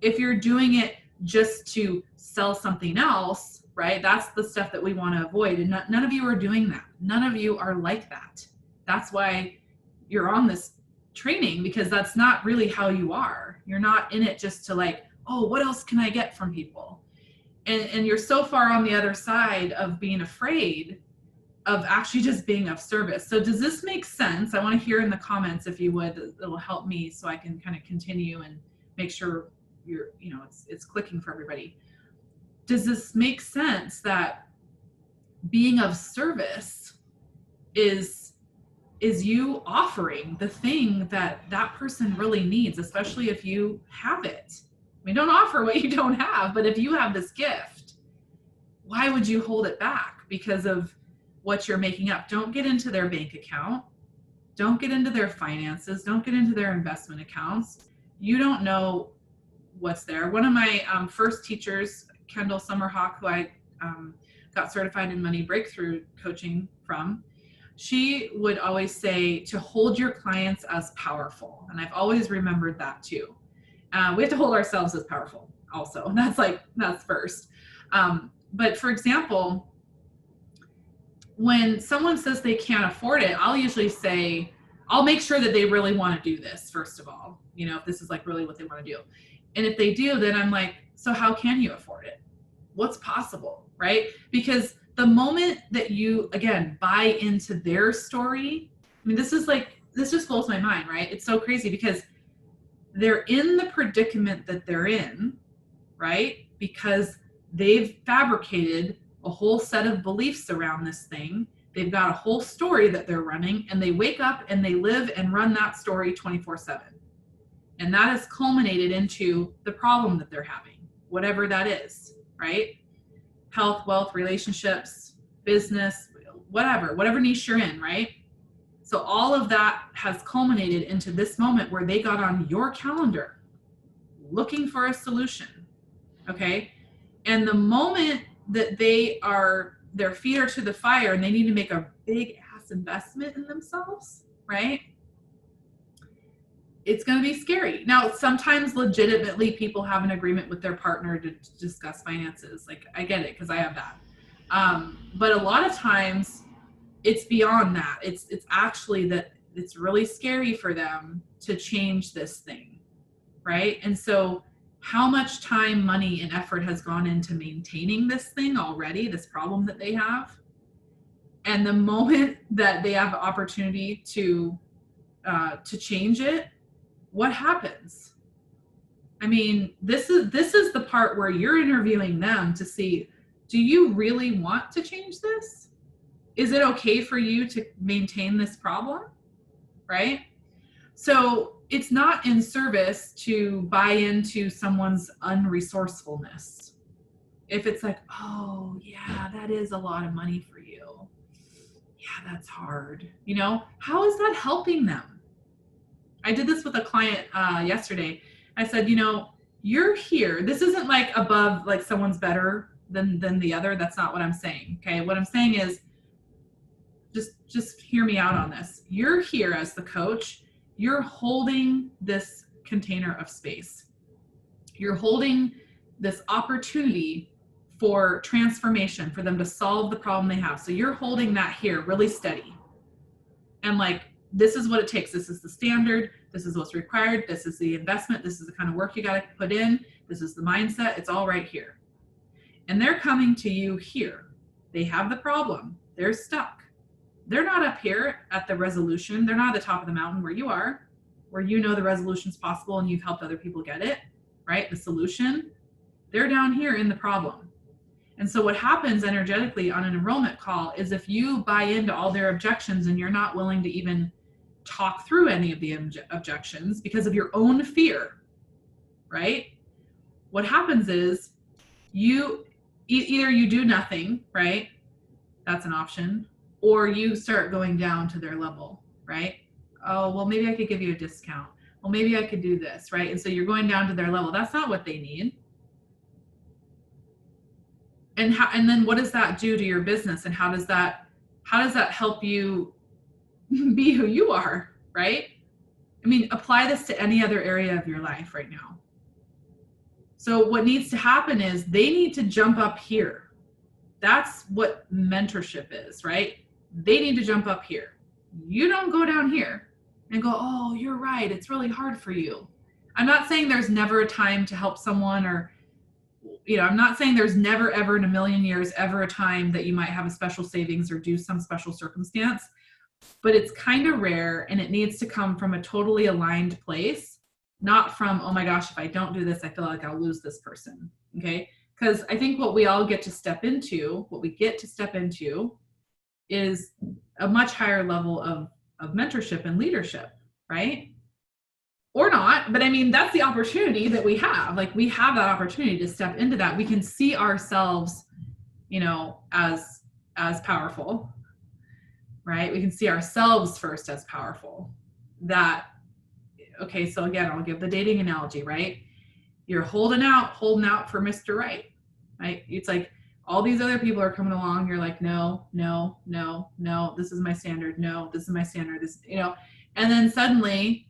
If you're doing it just to sell something else, right? That's the stuff that we want to avoid. And none of you are doing that. None of you are like that. That's why you're on this training, because that's not really how you are. You're not in it just to like, oh, what else can I get from people? And you're so far on the other side of being afraid of actually just being of service. So does this make sense? I want to hear in the comments, if you would. It'll help me so I can kind of continue and make sure it's clicking for everybody. Does this make sense that being of service is you offering the thing that person really needs, especially if you have it? I mean, don't offer what you don't have, but if you have this gift, why would you hold it back because of what you're making up? Don't get into their bank account. Don't get into their finances. Don't get into their investment accounts. You don't know what's there. One of my first teachers, Kendall Summerhawk, who I got certified in money breakthrough coaching from, she would always say to hold your clients as powerful. And I've always remembered that too. We have to hold ourselves as powerful also. And that's first. But for example, when someone says they can't afford it, I'll usually say, I'll make sure that they really want to do this, first of all, if this is like really what they want to do. And if they do, then I'm like, so how can you afford it? What's possible, right? Because the moment that you, again, buy into their story, I mean, this just blows my mind, right? It's so crazy because they're in the predicament that they're in, right? Because they've fabricated a whole set of beliefs around this thing. They've got a whole story that they're running, and they wake up and they live and run that story 24/7. And that has culminated into the problem that they're having, whatever that is, right? Health, wealth, relationships, business, whatever niche you're in, right? So all of that has culminated into this moment where they got on your calendar looking for a solution, okay? And the moment that their feet are to the fire and they need to make a big ass investment in themselves, right? It's going to be scary. Now, sometimes legitimately people have an agreement with their partner to discuss finances. Like, I get it because I have that. But a lot of times it's beyond that. It's actually that it's really scary for them to change this thing, right? And so how much time, money, and effort has gone into maintaining this thing already, this problem that they have. And the moment that they have the opportunity to change it, what happens? I mean, this is the part where you're interviewing them to see, do you really want to change this? Is it okay for you to maintain this problem? Right? So it's not in service to buy into someone's unresourcefulness. If it's like, oh yeah, that is a lot of money for you. Yeah, that's hard. How is that helping them? I did this with a client yesterday. I said, you're here. This isn't like above, like someone's better than the other. That's not what I'm saying. Okay. What I'm saying is just hear me out on this. You're here as the coach. You're holding this container of space. You're holding this opportunity for transformation, for them to solve the problem they have. So you're holding that here really steady. And like, this is what it takes. This is the standard. This is what's required. This is the investment. This is the kind of work you got to put in. This is the mindset. It's all right here. and they're coming to you here. They have the problem. They're stuck. They're not up here at the resolution. They're not at the top of the mountain where you are, where you know the resolution's possible and you've helped other people get it, right? The solution. They're down here in the problem. And so what happens energetically on an enrollment call is if you buy into all their objections and you're not willing to even talk through any of the objections because of your own fear, right? What happens is you either you do nothing, right? That's an option. Or you start going down to their level, right? Oh, well, maybe I could give you a discount. Well, maybe I could do this, right? And so you're going down to their level. That's not what they need. And then what does that do to your business? And how does that help you be who you are, right? I mean, apply this to any other area of your life right now. So what needs to happen is they need to jump up here. That's what mentorship is, right? They need to jump up here. You don't go down here and go, oh, you're right, it's really hard for you. I'm not saying there's never a time to help someone, or I'm not saying there's never, ever in a million years, ever a time that you might have a special savings or do some special circumstance, but it's kind of rare, and it needs to come from a totally aligned place, not from, oh my gosh, if I don't do this, I feel like I'll lose this person, okay? Because I think what we get to step into is a much higher level of mentorship and leadership, right? Or not, but I mean, that's the opportunity that we have. Like, we have that opportunity to step into that. We can see ourselves, as powerful, right? We can see ourselves first as powerful. Okay, so again, I'll give the dating analogy, right? You're holding out for Mr. Right, right? It's like all these other people are coming along. You're like, no, no, no, no, this is my standard. No, this is my standard. And then suddenly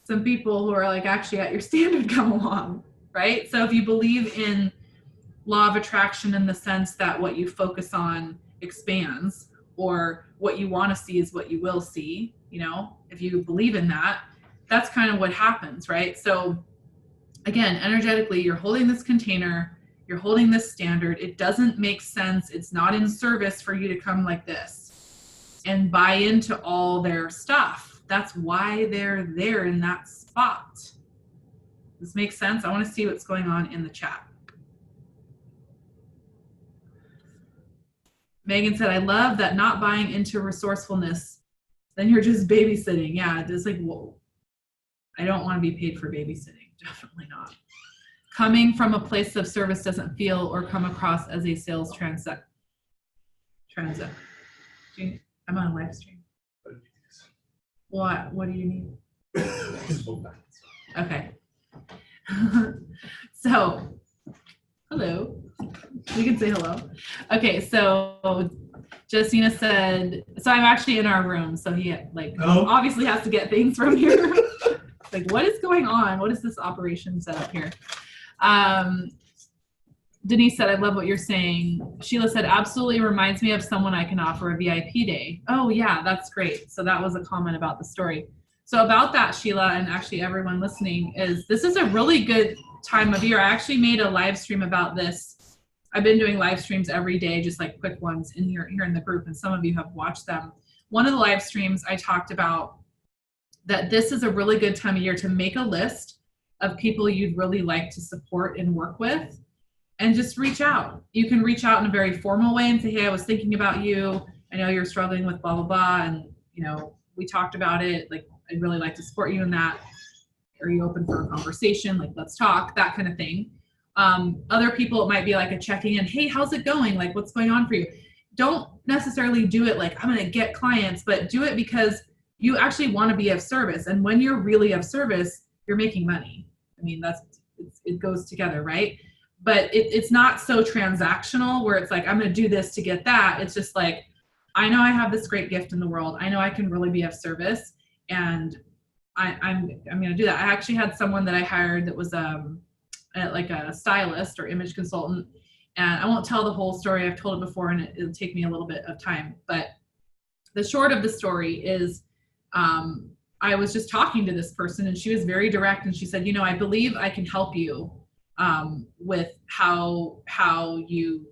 some people who are like actually at your standard come along, right? So if you believe in law of attraction in the sense that what you focus on expands, or what you want to see is what you will see, if you believe in that, that's kind of what happens, right? So again, energetically, you're holding this container, you're holding this standard. It doesn't make sense. It's not in service for you to come like this and buy into all their stuff. That's why they're there in that spot. This makes sense? I want to see what's going on in the chat. Megan said, I love that not buying into resourcefulness. Then you're just babysitting. Yeah, it's like, whoa. I don't want to be paid for babysitting. Definitely not. Coming from a place of service doesn't feel or come across as a sales transact. I'm on a live stream. What do you need? Okay. So, hello. You can say hello. Okay, so Justina said, so I'm actually in our room, so he obviously has to get things from here. Like, what is going on? What is this operation set up here? Denise said, I love what you're saying. Sheila said, absolutely reminds me of someone I can offer a VIP day. Oh yeah, that's great. So that was a comment about the story. So about that, Sheila, and actually everyone listening, this is a really good time of year. I actually made a live stream about this. I've been doing live streams every day, just like quick ones here in the group, and some of you have watched them. One of the live streams I talked about that this is a really good time of year to make a list of people you'd really like to support and work with, and just reach out. You can reach out in a very formal way and say, hey, I was thinking about you. I know you're struggling with blah, blah, blah. And, we talked about it. Like, I'd really like to support you in that. Are you open for a conversation? Like, let's talk, that kind of thing. Other people, it might be like a checking in. Hey, how's it going? Like, what's going on for you? Don't necessarily do it like, I'm going to get clients, but do it because you actually want to be of service. And when you're really of service, you're making money. I mean, it goes together, right? But it's not so transactional where it's like, I'm going to do this to get that. It's just like, I know I have this great gift in the world. I know I can really be of service, and I'm going to do that. I actually had someone that I hired that was like a stylist or image consultant, and I won't tell the whole story. I've told it before, and it'll take me a little bit of time. But the short of the story is, I was just talking to this person, and she was very direct, and she said, I believe I can help you with how you,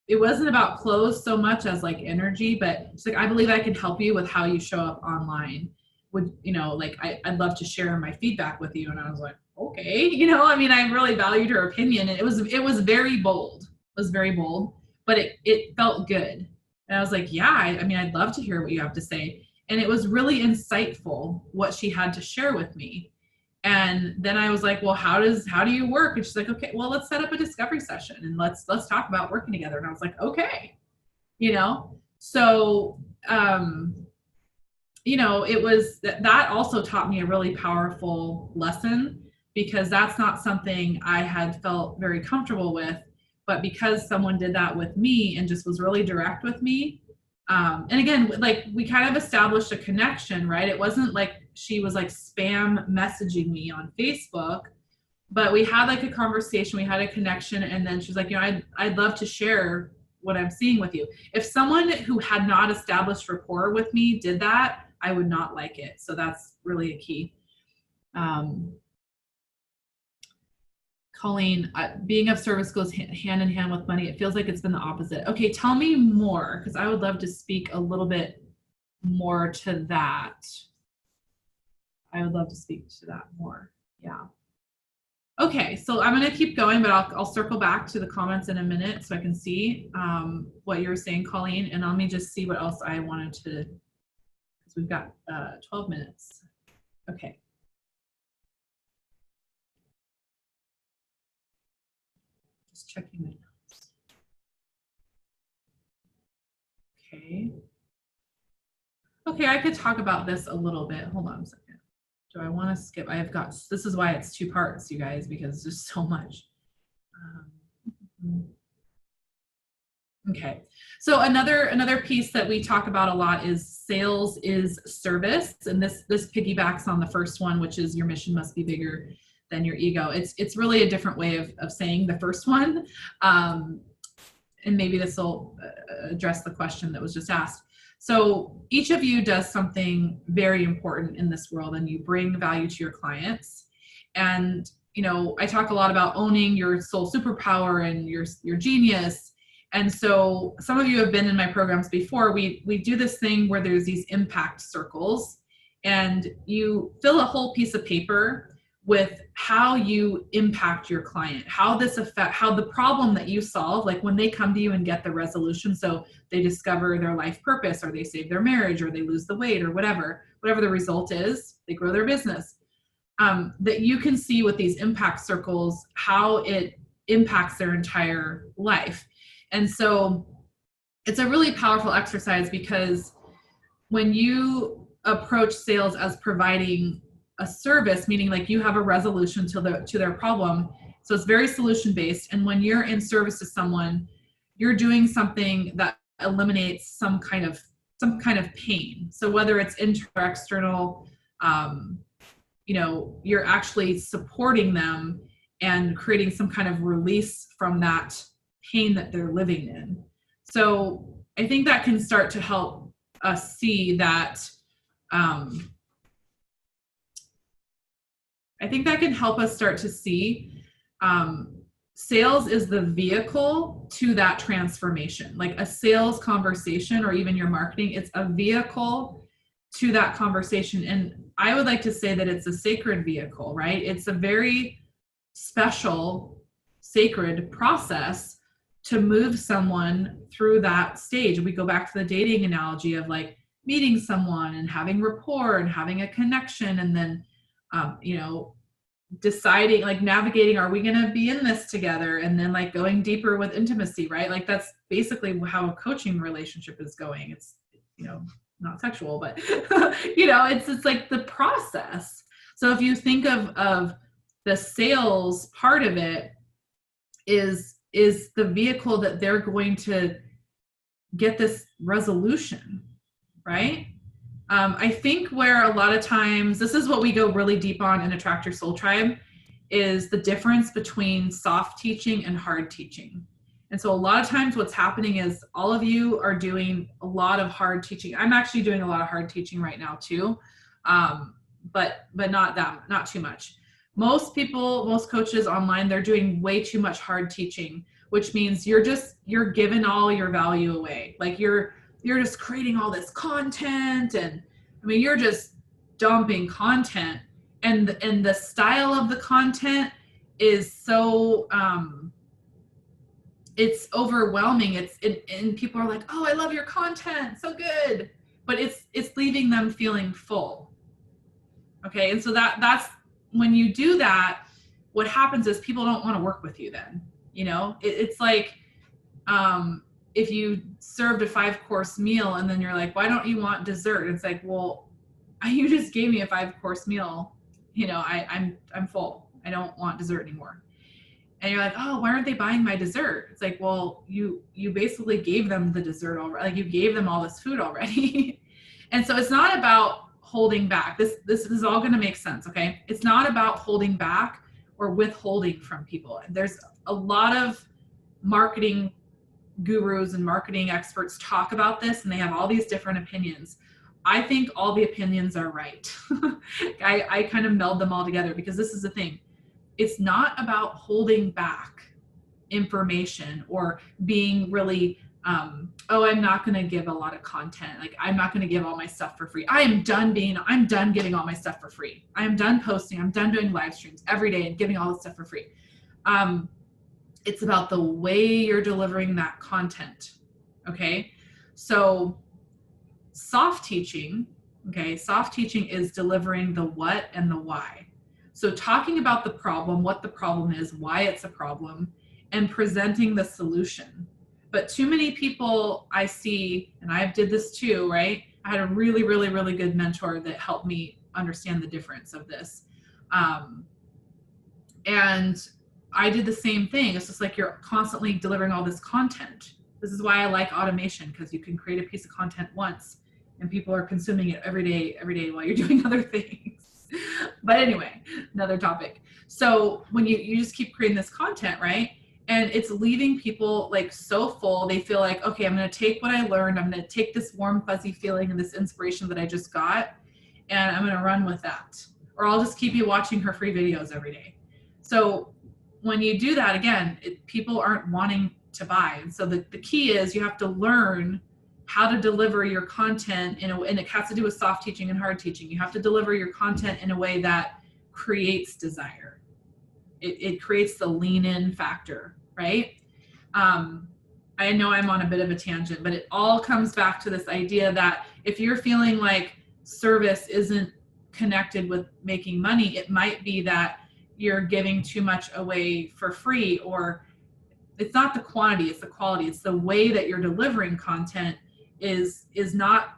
it wasn't about clothes so much as like energy, but she's like, I believe I can help you with how you show up online. Would, you know, like I'd love to share my feedback with you. And I was like, okay, you know, I mean, I really valued her opinion, and it was very bold. It was very bold, but it felt good. And I was like, yeah, I mean, I'd love to hear what you have to say. And it was really insightful what she had to share with me. And then I was like, well, how do you work? And she's like, okay, well, let's set up a discovery session and let's talk about working together. And I was like, okay, you know, so, you know, it was that also taught me a really powerful lesson, because that's not something I had felt very comfortable with, but because someone did that with me and just was really direct with me. And again, like we kind of established a connection, right? It wasn't like she was like spam messaging me on Facebook, but we had like a conversation, we had a connection. And then she's like, you know, I'd love to share what I'm seeing with you. If someone who had not established rapport with me did that, I would not like it. So that's really a key. Colleen, being of service goes hand in hand with money. It feels like it's been the opposite. Okay, tell me more, because I would love to speak a little bit more to that. I would love to speak to that more. Yeah. Okay, so I'm going to keep going, but I'll circle back to the comments in a minute so I can see what you were saying, Colleen. And let me just see what else I wanted to, because we've got 12 minutes. Okay. Checking my notes. Okay. Okay, I could talk about this a little bit. Hold on a second. Do I want to skip? I have got, this is why it's 2 parts, you guys, because there's so much. Okay, so another piece that we talk about a lot is sales is service, and this piggybacks on the first one, which is your mission must be bigger than your ego. It's really a different way of saying the first one, and maybe this will address the question that was just asked. So each of you does something very important in this world, and you bring value to your clients. And you know, I talk a lot about owning your soul superpower and your genius. And so some of you have been in my programs before. We do this thing where there's these impact circles, and you fill a whole piece of paper with how you impact your client, how the problem that you solve, like when they come to you and get the resolution, so they discover their life purpose, or they save their marriage, or they lose the weight, or whatever the result is, they grow their business, that you can see with these impact circles how it impacts their entire life. And so it's a really powerful exercise, because when you approach sales as providing a service, meaning like you have a resolution to their problem, so it's very solution based, and when you're in service to someone, you're doing something that eliminates some kind of pain. So whether it's internal or external, you know, you're actually supporting them and creating some kind of release from that pain that they're living in. So I think that can start to help us see that, I think that can help us start to see sales is the vehicle to that transformation. Like a sales conversation, or even your marketing, it's a vehicle to that conversation. And I would like to say that it's a sacred vehicle, right? It's a very special, sacred process to move someone through that stage. We go back to the dating analogy of like meeting someone and having rapport and having a connection, and then you know, deciding, like navigating, are we going to be in this together? And then like going deeper with intimacy, right? Like that's basically how a coaching relationship is going. It's, you know, not sexual, but you know, it's like the process. So if you think of the sales part of it is the vehicle that they're going to get this resolution, right? I think where a lot of times, this is what we go really deep on in Attract Your Soul Tribe, is the difference between soft teaching and hard teaching. And so a lot of times what's happening is all of you are doing a lot of hard teaching. I'm actually doing a lot of hard teaching right now too, but not too much. Most people, most coaches online, they're doing way too much hard teaching, which means you're giving all your value away. Like you're just creating all this content, and I mean, you're just dumping content, and the style of the content is so it's overwhelming. And people are like, oh, I love your content, so good, but it's leaving them feeling full. Okay, and so that's when you do that, what happens is people don't want to work with you then. You know, it's like if you served a 5-course meal and then you're like, why don't you want dessert? It's like, well, you just gave me a 5-course meal. You know, I'm full. I don't want dessert anymore. And you're like, oh, why aren't they buying my dessert? It's like, well, you basically gave them the dessert already. Like you gave them all this food already. And so it's not about holding back. This is all going to make sense. Okay. It's not about holding back or withholding from people. There's a lot of marketing gurus and marketing experts talk about this, and they have all these different opinions. I think all the opinions are right. I kind of meld them all together, because this is the thing. It's not about holding back information or being really, oh, I'm not going to give a lot of content. Like, I'm not going to give all my stuff for free. I'm done giving all my stuff for free. I'm done posting. I'm done doing live streams every day and giving all this stuff for free. It's about the way you're delivering that content. Okay. So soft teaching, okay. Soft teaching is delivering the what and the why. So talking about the problem, what the problem is, why it's a problem, and presenting the solution. But too many people I see, and I did this too, right? I had a really, really, really good mentor that helped me understand the difference of this. And I did the same thing. It's just like you're constantly delivering all this content. This is why I like automation, because you can create a piece of content once and people are consuming it every day while you're doing other things. But anyway, another topic. So when you just keep creating this content, right? And it's leaving people like so full, they feel like, okay, I'm going to take what I learned. I'm going to take this warm, fuzzy feeling and this inspiration that I just got, and I'm going to run with that. Or I'll just keep you watching her free videos every day. So when you do that, again, people aren't wanting to buy. And so the key is you have to learn how to deliver your content and it has to do with soft teaching and hard teaching. You have to deliver your content in a way that creates desire. It creates the lean in factor, right? I know I'm on a bit of a tangent, but it all comes back to this idea that if you're feeling like service isn't connected with making money, it might be that you're giving too much away for free, or it's not the quantity, it's the quality. It's the way that you're delivering content is not,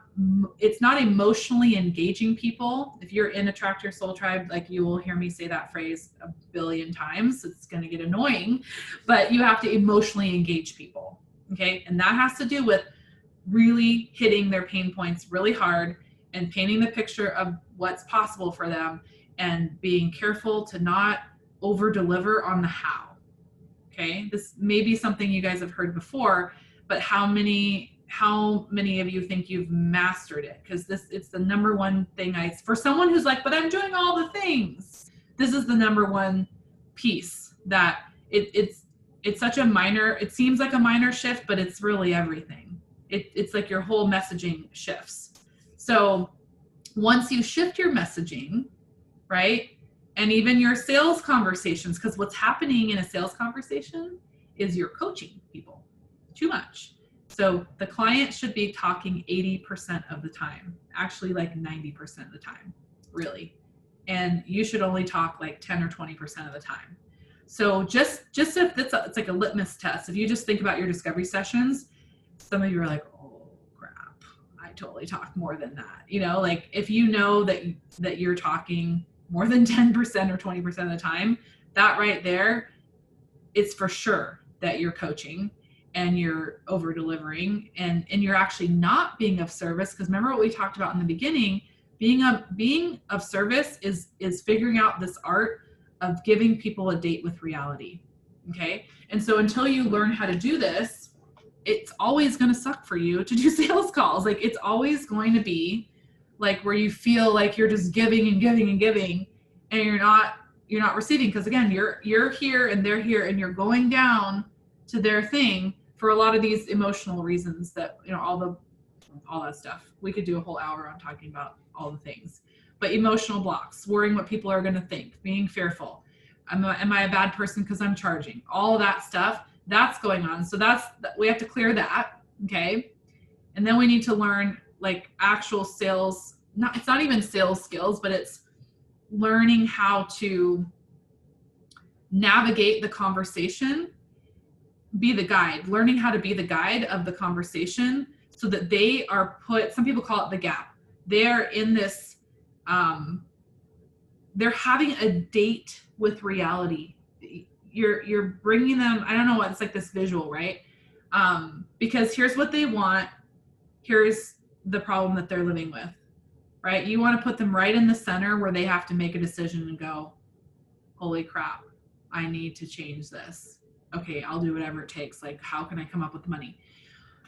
it's not emotionally engaging people. If you're in Attract Your Soul Tribe, like, you will hear me say that phrase a billion times. It's going to get annoying, but you have to emotionally engage people. Okay. And that has to do with really hitting their pain points really hard and painting the picture of what's possible for them, and being careful to not over deliver on the how. Okay. This may be something you guys have heard before, but how many of you think you've mastered it? Because it's the number one thing for someone who's like, but I'm doing all the things. This is the number one piece that it's such a minor, it seems like a minor shift, but it's really everything. It's like your whole messaging shifts. So once you shift your messaging, right? And even your sales conversations, because what's happening in a sales conversation is you're coaching people too much. So the client should be talking 80% of the time, actually like 90% of the time, really. And you should only talk like 10 or 20% of the time. So just if it's like a litmus test, if you just think about your discovery sessions, some of you are like, oh crap, I totally talk more than that. You know, like if you know that you're talking more than 10% or 20% of the time, that right there, it's for sure that you're coaching and you're over delivering and you're actually not being of service. Because remember what we talked about in the beginning, being of service is figuring out this art of giving people a date with reality. Okay. And so until you learn how to do this, it's always going to suck for you to do sales calls. Like, it's always going to be like where you feel like you're just giving and giving and giving, and you're not receiving, because again, you're here and they're here and you're going down to their thing for a lot of these emotional reasons that, you know, all that stuff. We could do a whole hour on talking about all the things, but emotional blocks, worrying what people are going to think, being fearful. Am I a bad person because I'm charging? All that stuff that's going on. So we have to clear that. Okay. And then we need to learn like actual sales. It's not even sales skills, but it's learning how to navigate the conversation, be the guide, learning how to be the guide of the conversation so that they are some people call it the gap. They're in this, they're having a date with reality. You're bringing them, I don't know what, it's like this visual, right? Because here's what they want. Here's the problem that they're living with, right? You want to put them right in the center where they have to make a decision and go, holy crap, I need to change this. Okay, I'll do whatever it takes. Like, how can I come up with the money?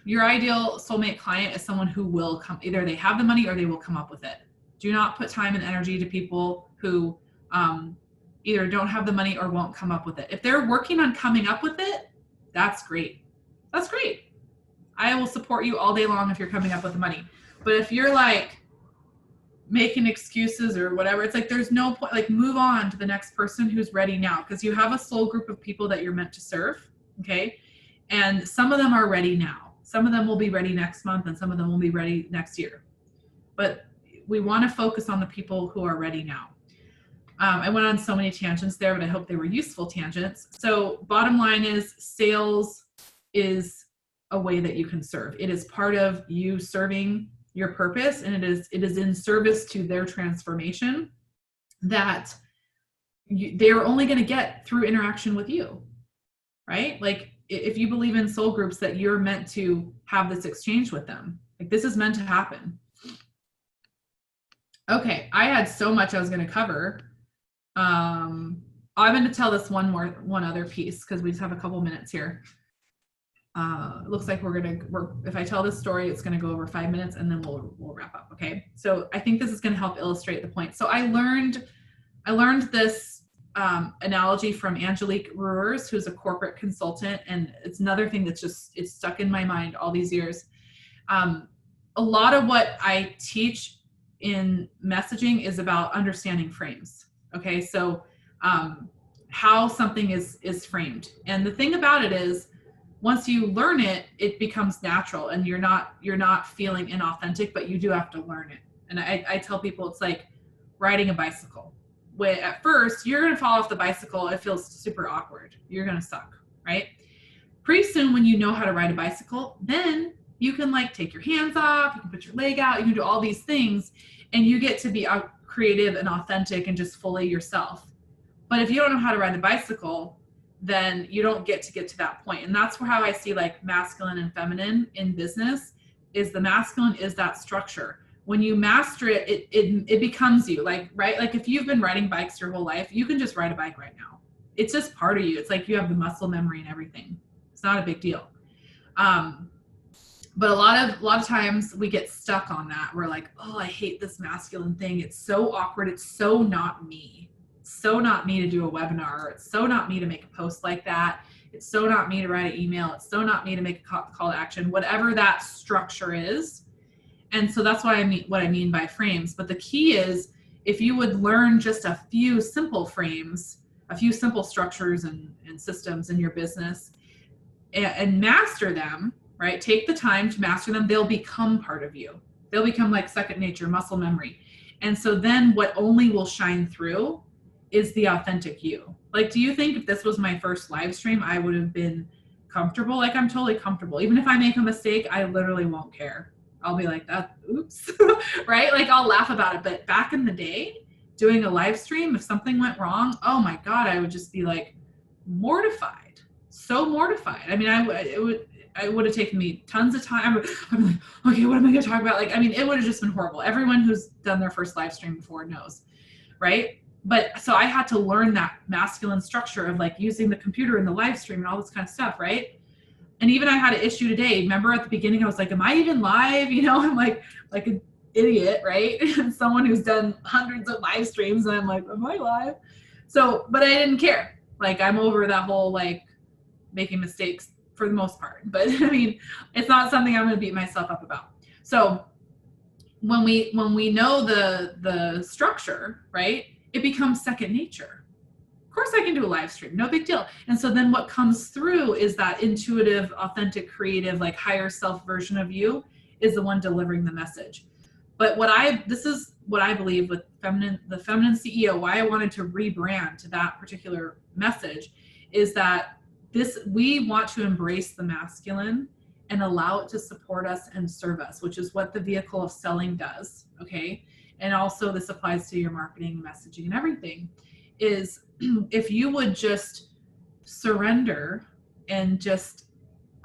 Your ideal soulmate client is someone who will come, either they have the money or they will come up with it. Do not put time and energy to people who either don't have the money or won't come up with it. If they're working on coming up with it, that's great. That's great. I will support you all day long if you're coming up with the money. But if you're like making excuses or whatever, it's like there's no point. Like, move on to the next person who's ready now, because you have a soul group of people that you're meant to serve. Okay. And some of them are ready now. Some of them will be ready next month and some of them will be ready next year. But we want to focus on the people who are ready now. I went on so many tangents there, but I hope they were useful tangents. So bottom line is, sales is a way that you can serve. It is part of you serving your purpose, and it is in service to their transformation that they are only going to get through interaction with you, right? Like, if you believe in soul groups, that you're meant to have this exchange with them. Like, this is meant to happen. Okay, I had so much I was going to cover. I'm going to tell this one other piece because we just have a couple minutes here. It looks like if I tell this story, it's going to go over 5 minutes and then we'll wrap up. Okay. So I think this is going to help illustrate the point. So I learned this analogy from Angelique Ruers, who's a corporate consultant. And it's another thing that's it's stuck in my mind all these years. A lot of what I teach in messaging is about understanding frames. Okay. So, how something is framed. And the thing about it is, once you learn it, it becomes natural, and you're not feeling inauthentic, but you do have to learn it. And I tell people it's like riding a bicycle. Where at first you're going to fall off the bicycle, it feels super awkward. You're going to suck, right? Pretty soon, when you know how to ride a bicycle, then you can like take your hands off, you can put your leg out, you can do all these things, and you get to be creative and authentic and just fully yourself. But if you don't know how to ride the bicycle, then you don't get to that point. And that's how I see like masculine and feminine in business. Is the masculine is that structure. When you master it, it becomes you. Like, right? Like, if you've been riding bikes your whole life, you can just ride a bike right now. It's just part of you. It's like you have the muscle memory and everything. It's not a big deal. But a lot of times we get stuck on that. We're like, oh, I hate this masculine thing. It's so awkward. It's so not me. It's so not me to do a webinar. It's so not me to make a post like that. It's so not me to write an email. It's so not me to make a call to action, whatever that structure is. And so that's what I mean by frames. But the key is, if you would learn just a few simple frames, a few simple structures and systems in your business and master them, right? Take the time to master them. They'll become part of you. They'll become like second nature, muscle memory. And so then what only will shine through is the authentic you. Like, do you think if this was my first live stream, I would have been comfortable? Like, I'm totally comfortable. Even if I make a mistake, I literally won't care. I'll be like, oops, right? Like, I'll laugh about it. But back in the day, doing a live stream, if something went wrong, oh my God, I would just be like mortified. So mortified. I mean, it would have taken me tons of time. I'd be like, okay, what am I going to talk about? Like, I mean, it would have just been horrible. Everyone who's done their first live stream before knows, right? But so I had to learn that masculine structure of like using the computer in the live stream and all this kind of stuff, right? And even I had an issue today. Remember at the beginning, I was like, am I even live? You know, I'm like an idiot, right? And someone who's done hundreds of live streams, and I'm like, am I live? So, but I didn't care. Like, I'm over that whole like making mistakes for the most part. But I mean, it's not something I'm going to beat myself up about. So when we know the structure, right, it becomes second nature. Of course I can do a live stream, no big deal. And so then what comes through is that intuitive, authentic, creative, like higher self version of you is the one delivering the message. But this is what I believe with the feminine CEO, why I wanted to rebrand to that particular message is that we want to embrace the masculine and allow it to support us and serve us, which is what the vehicle of selling does, okay? And also this applies to your marketing, messaging, and everything, is if you would just surrender and just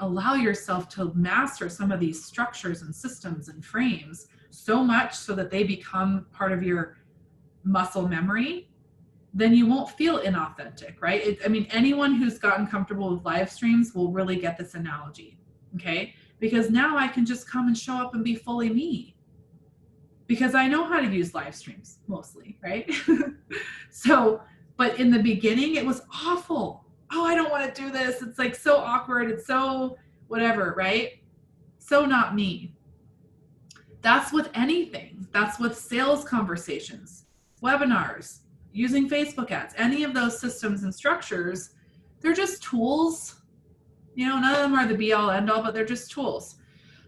allow yourself to master some of these structures and systems and frames so much so that they become part of your muscle memory, then you won't feel inauthentic, right? I mean, anyone who's gotten comfortable with live streams will really get this analogy, okay? Because now I can just come and show up and be fully me because I know how to use live streams mostly, right? So, but in the beginning, it was awful. Oh, I don't want to do this. It's like so awkward. It's so whatever, right? So not me. That's with anything. That's with sales conversations, webinars, using Facebook ads, any of those systems and structures, they're just tools. You know, none of them are the be all end all, but they're just tools.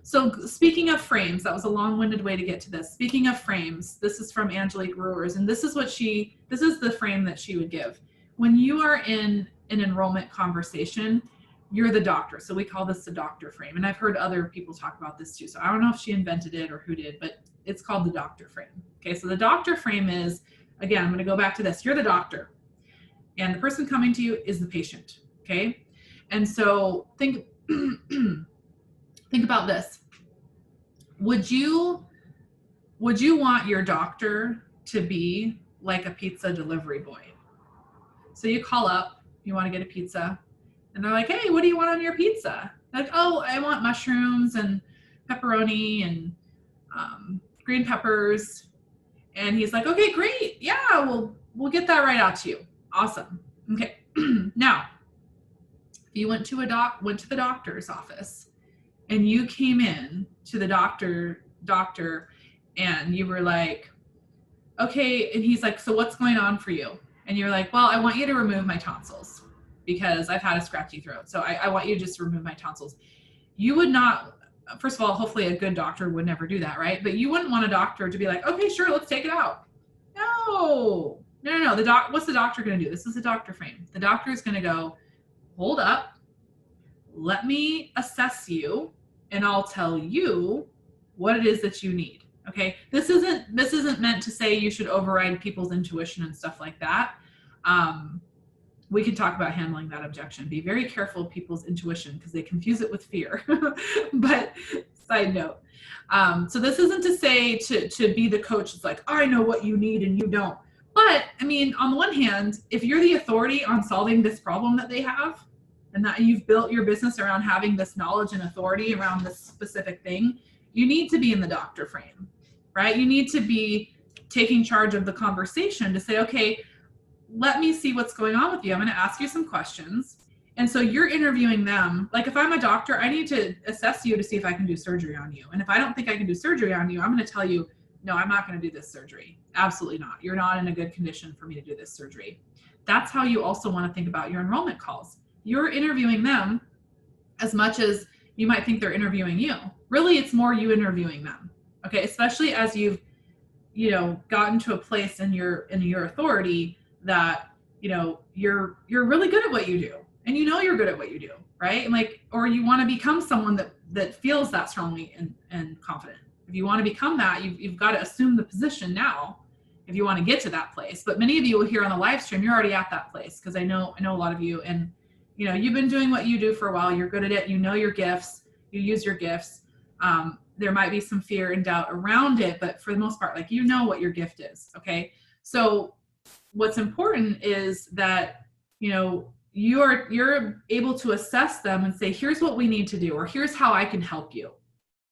So speaking of frames, that was a long-winded way to get to this. Speaking of frames, this is from Angelique Brewers, and this is the frame that she would give. When you are in an enrollment conversation, you're the doctor. So we call this the doctor frame. And I've heard other people talk about this too. So I don't know if she invented it or who did, but it's called the doctor frame. Okay, so the doctor frame is, again, I'm going to go back to this. You're the doctor, and the person coming to you is the patient, okay? And so think about this. Would you want your doctor to be like a pizza delivery boy? So you call up, you want to get a pizza, and they're like, hey, what do you want on your pizza? Like, oh, I want mushrooms and pepperoni and green peppers. And he's like, okay, great. Yeah, we'll get that right out to you. Awesome. Okay. Now, if you went to the doctor's office and you came in to the doctor and you were like, okay, and he's like, so what's going on for you? And you're like, well, I want you to remove my tonsils because I've had a scratchy throat. So I want you to just remove my tonsils. You would not, first of all, hopefully a good doctor would never do that, right? But you wouldn't want a doctor to be like, okay, sure, let's take it out. No. What's the doctor going to do? This is the doctor frame. The doctor is going to go, hold up, let me assess you, and I'll tell you what it is that you need. Okay, this isn't meant to say you should override people's intuition and stuff like that. We can talk about handling that objection. Be very careful of people's intuition because they confuse it with fear. But side note. So this isn't to say to be the coach that's like, I know what you need and you don't. But I mean, on the one hand, if you're the authority on solving this problem that they have, and that you've built your business around having this knowledge and authority around this specific thing, you need to be in the doctor frame, right? You need to be taking charge of the conversation to say, okay, let me see what's going on with you. I'm going to ask you some questions. And so you're interviewing them. Like if I'm a doctor, I need to assess you to see if I can do surgery on you. And if I don't think I can do surgery on you, I'm going to tell you, no, I'm not going to do this surgery. Absolutely not. You're not in a good condition for me to do this surgery. That's how you also want to think about your enrollment calls. You're interviewing them as much as you might think they're interviewing you. Really, it's more you interviewing them. Okay, especially as you've, gotten to a place in your authority that, you're really good at what you do. And you're good at what you do, right? And or you want to become someone that feels that strongly and confident. If you want to become that, you've got to assume the position now if you want to get to that place. But many of you here on the live stream, you're already at that place because I know a lot of you, and you've been doing what you do for a while. You're good at it. You know your gifts. You use your gifts. There might be some fear and doubt around it, but for the most part, what your gift is. Okay. So what's important is that, you're able to assess them and say, here's what we need to do, or here's how I can help you.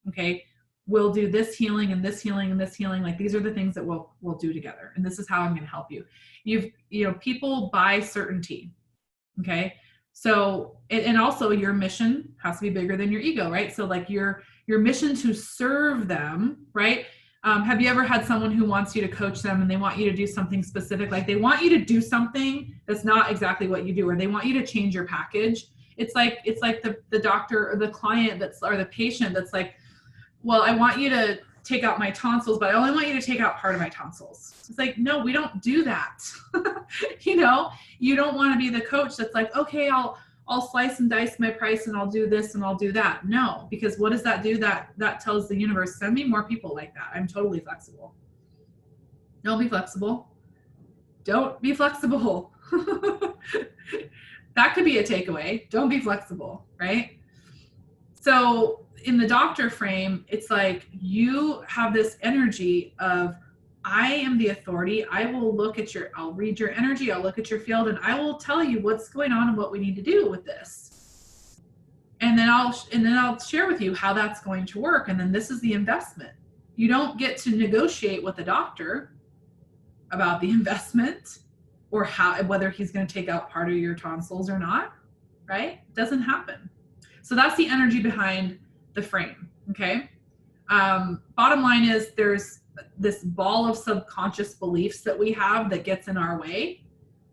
Okay. we'll do this healing and this healing and this healing. Like, these are the things that we'll do together. And this is how I'm going to help you. People buy certainty. Okay. So, and also your mission has to be bigger than your ego, right? So like your mission to serve them, right? Have you ever had someone who wants you to coach them and they want you to do something specific? Like they want you to do something that's not exactly what you do, or they want you to change your package. It's like the doctor or the client or the patient that's like, well, I want you to take out my tonsils, but I only want you to take out part of my tonsils. It's like, no, we don't do that. You don't want to be the coach that's like, okay, I'll slice and dice my price and I'll do this and I'll do that. No, because what does that do? That tells the universe, send me more people like that. I'm totally flexible. Don't be flexible. Don't be flexible. That could be a takeaway. Don't be flexible, right? So in the doctor frame, it's like you have this energy of, I am the authority. I'll read your energy. I'll look at your field and I will tell you what's going on and what we need to do with this. And then I'll share with you how that's going to work. And then this is the investment. You don't get to negotiate with the doctor about the investment or whether he's going to take out part of your tonsils or not, right? It doesn't happen. So that's the energy behind the frame. Okay. Bottom line is there's this ball of subconscious beliefs that we have that gets in our way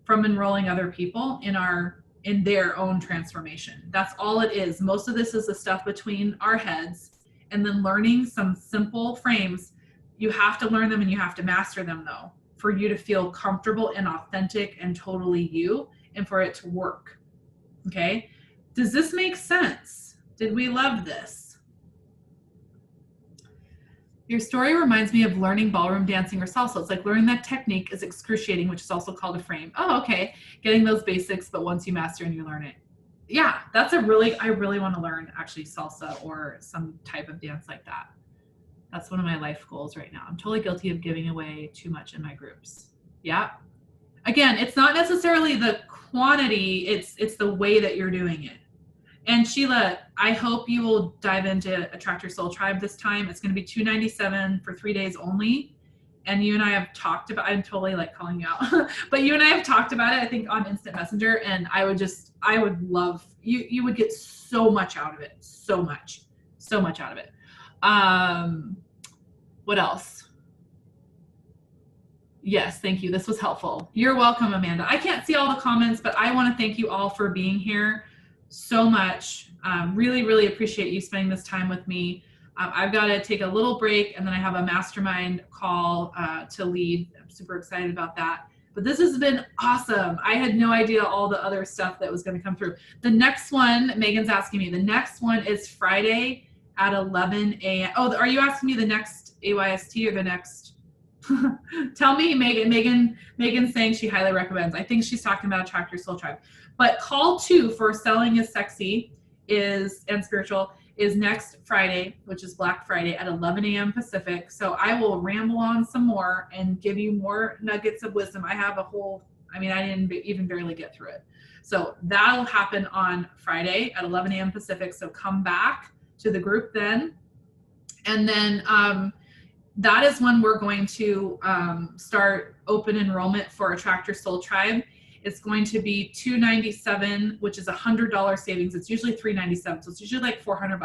from enrolling other people in their own transformation. That's all it is. Most of this is the stuff between our heads, and then learning some simple frames. You have to learn them and you have to master them though, for you to feel comfortable and authentic and totally you, and for it to work. Okay. Does this make sense? Did we love this? Your story reminds me of learning ballroom dancing or salsa. It's like learning that technique is excruciating, which is also called a frame. Oh, okay. Getting those basics, but once you master and you learn it. Yeah, I really want to learn actually salsa or some type of dance like that. That's one of my life goals right now. I'm totally guilty of giving away too much in my groups. Yeah. Again, it's not necessarily the quantity, it's the way that you're doing it. And Sheila, I hope you will dive into Attract Your Soul Tribe this time. It's going to be $297 for 3 days only. And you and I have talked about, I'm totally like calling you out, but you and I have talked about it, I think on Instant Messenger. And I would love, you would get so much out of it. So much out of it. What else? Yes, thank you. This was helpful. You're welcome, Amanda. I can't see all the comments, but I want to thank you all for being here so much. Really, really appreciate you spending this time with me. I've got to take a little break and then I have a mastermind call to lead. I'm super excited about that. But this has been awesome. I had no idea all the other stuff that was going to come through. The next one, Megan's asking me, the next one is Friday at 11 a.m. Oh, are you asking me the next AYST or the next? Tell me, Megan. Megan's saying she highly recommends. I think she's talking about Attract Your Soul Tribe. But call 2 for Selling is Sexy and Spiritual is next Friday, which is Black Friday at 11 a.m. Pacific. So I will ramble on some more and give you more nuggets of wisdom. I have I didn't even barely get through it. So that'll happen on Friday at 11 a.m. Pacific. So come back to the group then. And then that is when we're going to start open enrollment for Attract Your Soul Tribe. It's going to be $297, which is $100 savings. It's usually $397, so it's usually like $400.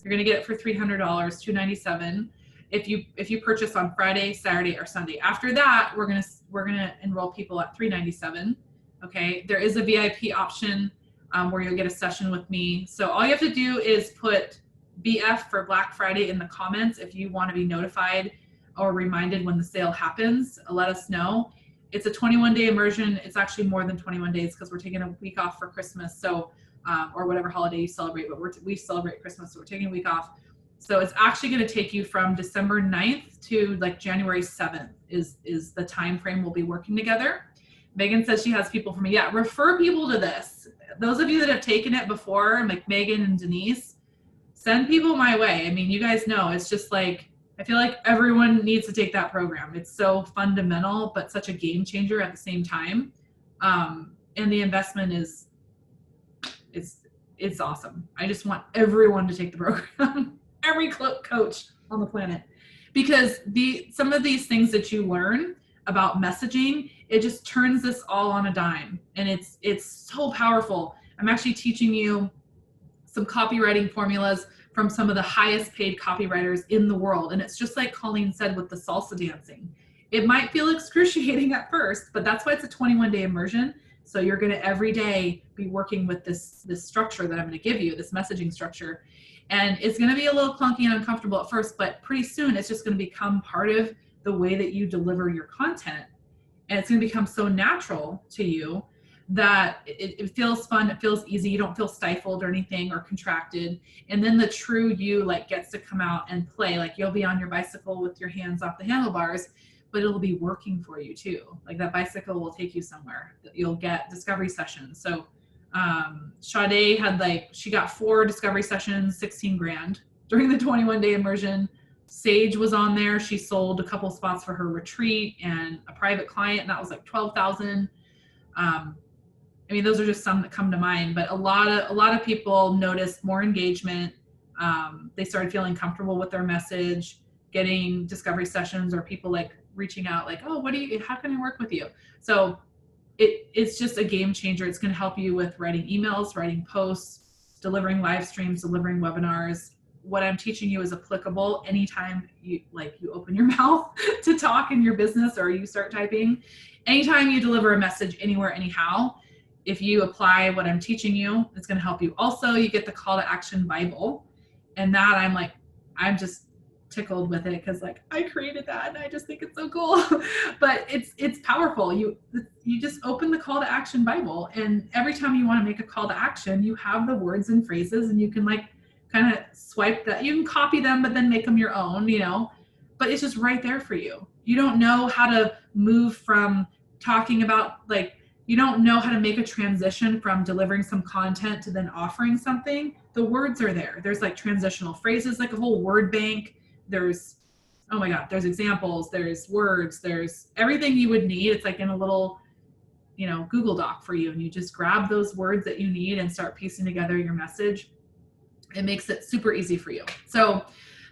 You're going to get it for $300, $297, if you purchase on Friday, Saturday, or Sunday. After that, we're gonna enroll people at $397. Okay, there is a VIP option where you'll get a session with me. So all you have to do is put BF for Black Friday in the comments if you want to be notified or reminded when the sale happens. Let us know. It's a 21-day immersion. It's actually more than 21 days because we're taking a week off for Christmas, so or whatever holiday you celebrate, but we celebrate Christmas, so we're taking a week off. So it's actually going to take you from December 9th to like January 7th is the time frame we'll be working together. Megan says she has people for me. Yeah, refer people to this. Those of you that have taken it before, like Megan and Denise, send people my way. I mean, you guys know, it's just like, I feel like everyone needs to take that program. It's so fundamental, but such a game changer at the same time. And the investment it's awesome. I just want everyone to take the program. every coach on the planet, because some of these things that you learn about messaging, it just turns this all on a dime, and it's so powerful. I'm actually teaching you some copywriting formulas from some of the highest paid copywriters in the world. And it's just like Colleen said with the salsa dancing. It might feel excruciating at first, but that's why it's a 21-day immersion. So you're going to every day be working with this structure that I'm going to give you, this messaging structure. And it's going to be a little clunky and uncomfortable at first, but pretty soon it's just going to become part of the way that you deliver your content. And it's going to become so natural to you that it feels fun, it feels easy, you don't feel stifled or anything or contracted. And then the true you like gets to come out and play. Like you'll be on your bicycle with your hands off the handlebars, but it'll be working for you too. Like that bicycle will take you somewhere. You'll get discovery sessions. So Sade had she got 4 discovery sessions, 16 grand during the 21-day immersion. Sage was on there. She sold a couple spots for her retreat and a private client, and that was like 12,000. I mean, those are just some that come to mind, but a lot of people noticed more engagement. They started feeling comfortable with their message, getting discovery sessions, or people like reaching out like, oh, how can I work with you? So it's just a game changer. It's going to help you with writing emails, writing posts, delivering live streams, delivering webinars. What I'm teaching you is applicable anytime you open your mouth to talk in your business, or you start typing. Anytime you deliver a message anywhere, anyhow, if you apply what I'm teaching you, it's going to help you. Also, you get the call to action Bible, and that I'm just tickled with it because I created that and I just think it's so cool. But it's powerful. You just open the call to action Bible, and every time you want to make a call to action, you have the words and phrases, and you can kind of swipe that. You can copy them, but then make them your own, but it's just right there for you. You don't know how to move from talking about you don't know how to make a transition from delivering some content to then offering something. The words are there. There's transitional phrases, like a whole word bank. There's, oh my God, there's examples, there's words, there's everything you would need. It's in a little, Google Doc for you. And you just grab those words that you need and start piecing together your message. It makes it super easy for you. So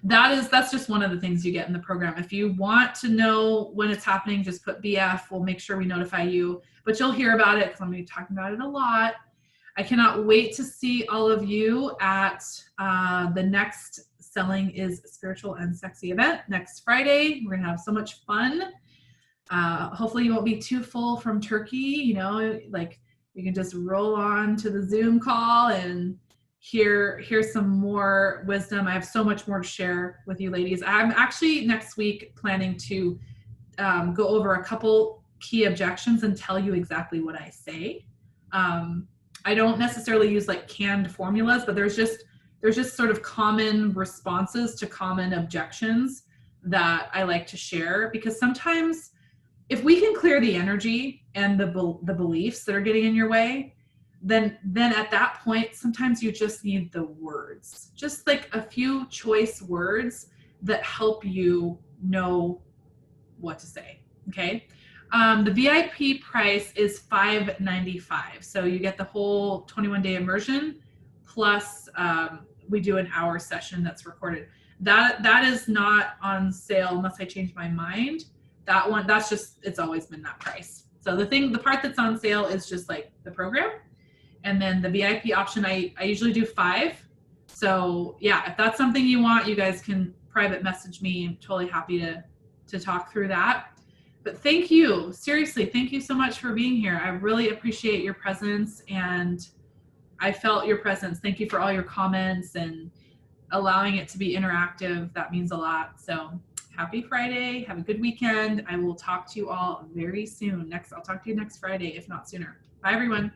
that's just one of the things you get in the program. If you want to know when it's happening, just put BF. We'll make sure we notify you, but you'll hear about it because I'm going to be talking about it a lot. I cannot wait to see all of you at the next Selling is Spiritual and Sexy event next Friday. We're going to have so much fun. Hopefully you won't be too full from turkey, you can just roll on to the Zoom call and hear some more wisdom. I have so much more to share with you ladies. I'm actually next week planning to go over a couple key objections and tell you exactly what I say. I don't necessarily use canned formulas, but there's just sort of common responses to common objections that I like to share, because sometimes if we can clear the energy and the beliefs that are getting in your way, then at that point, sometimes you just need the words, just a few choice words that help you know what to say. Okay. The VIP price is $595. So you get the whole 21-day immersion plus we do an hour session that's recorded. That is not on sale unless I change my mind. That's just, it's always been that price. So the part that's on sale is just the program. And then the VIP option, I usually do 5. So yeah, if that's something you want, you guys can private message me. I'm totally happy to talk through that. But thank you, seriously, thank you so much for being here. I really appreciate your presence, and I felt your presence. Thank you for all your comments and allowing it to be interactive. That means a lot. So happy Friday. Have a good weekend. I will talk to you all very soon. I'll talk to you next Friday, if not sooner. Bye, everyone.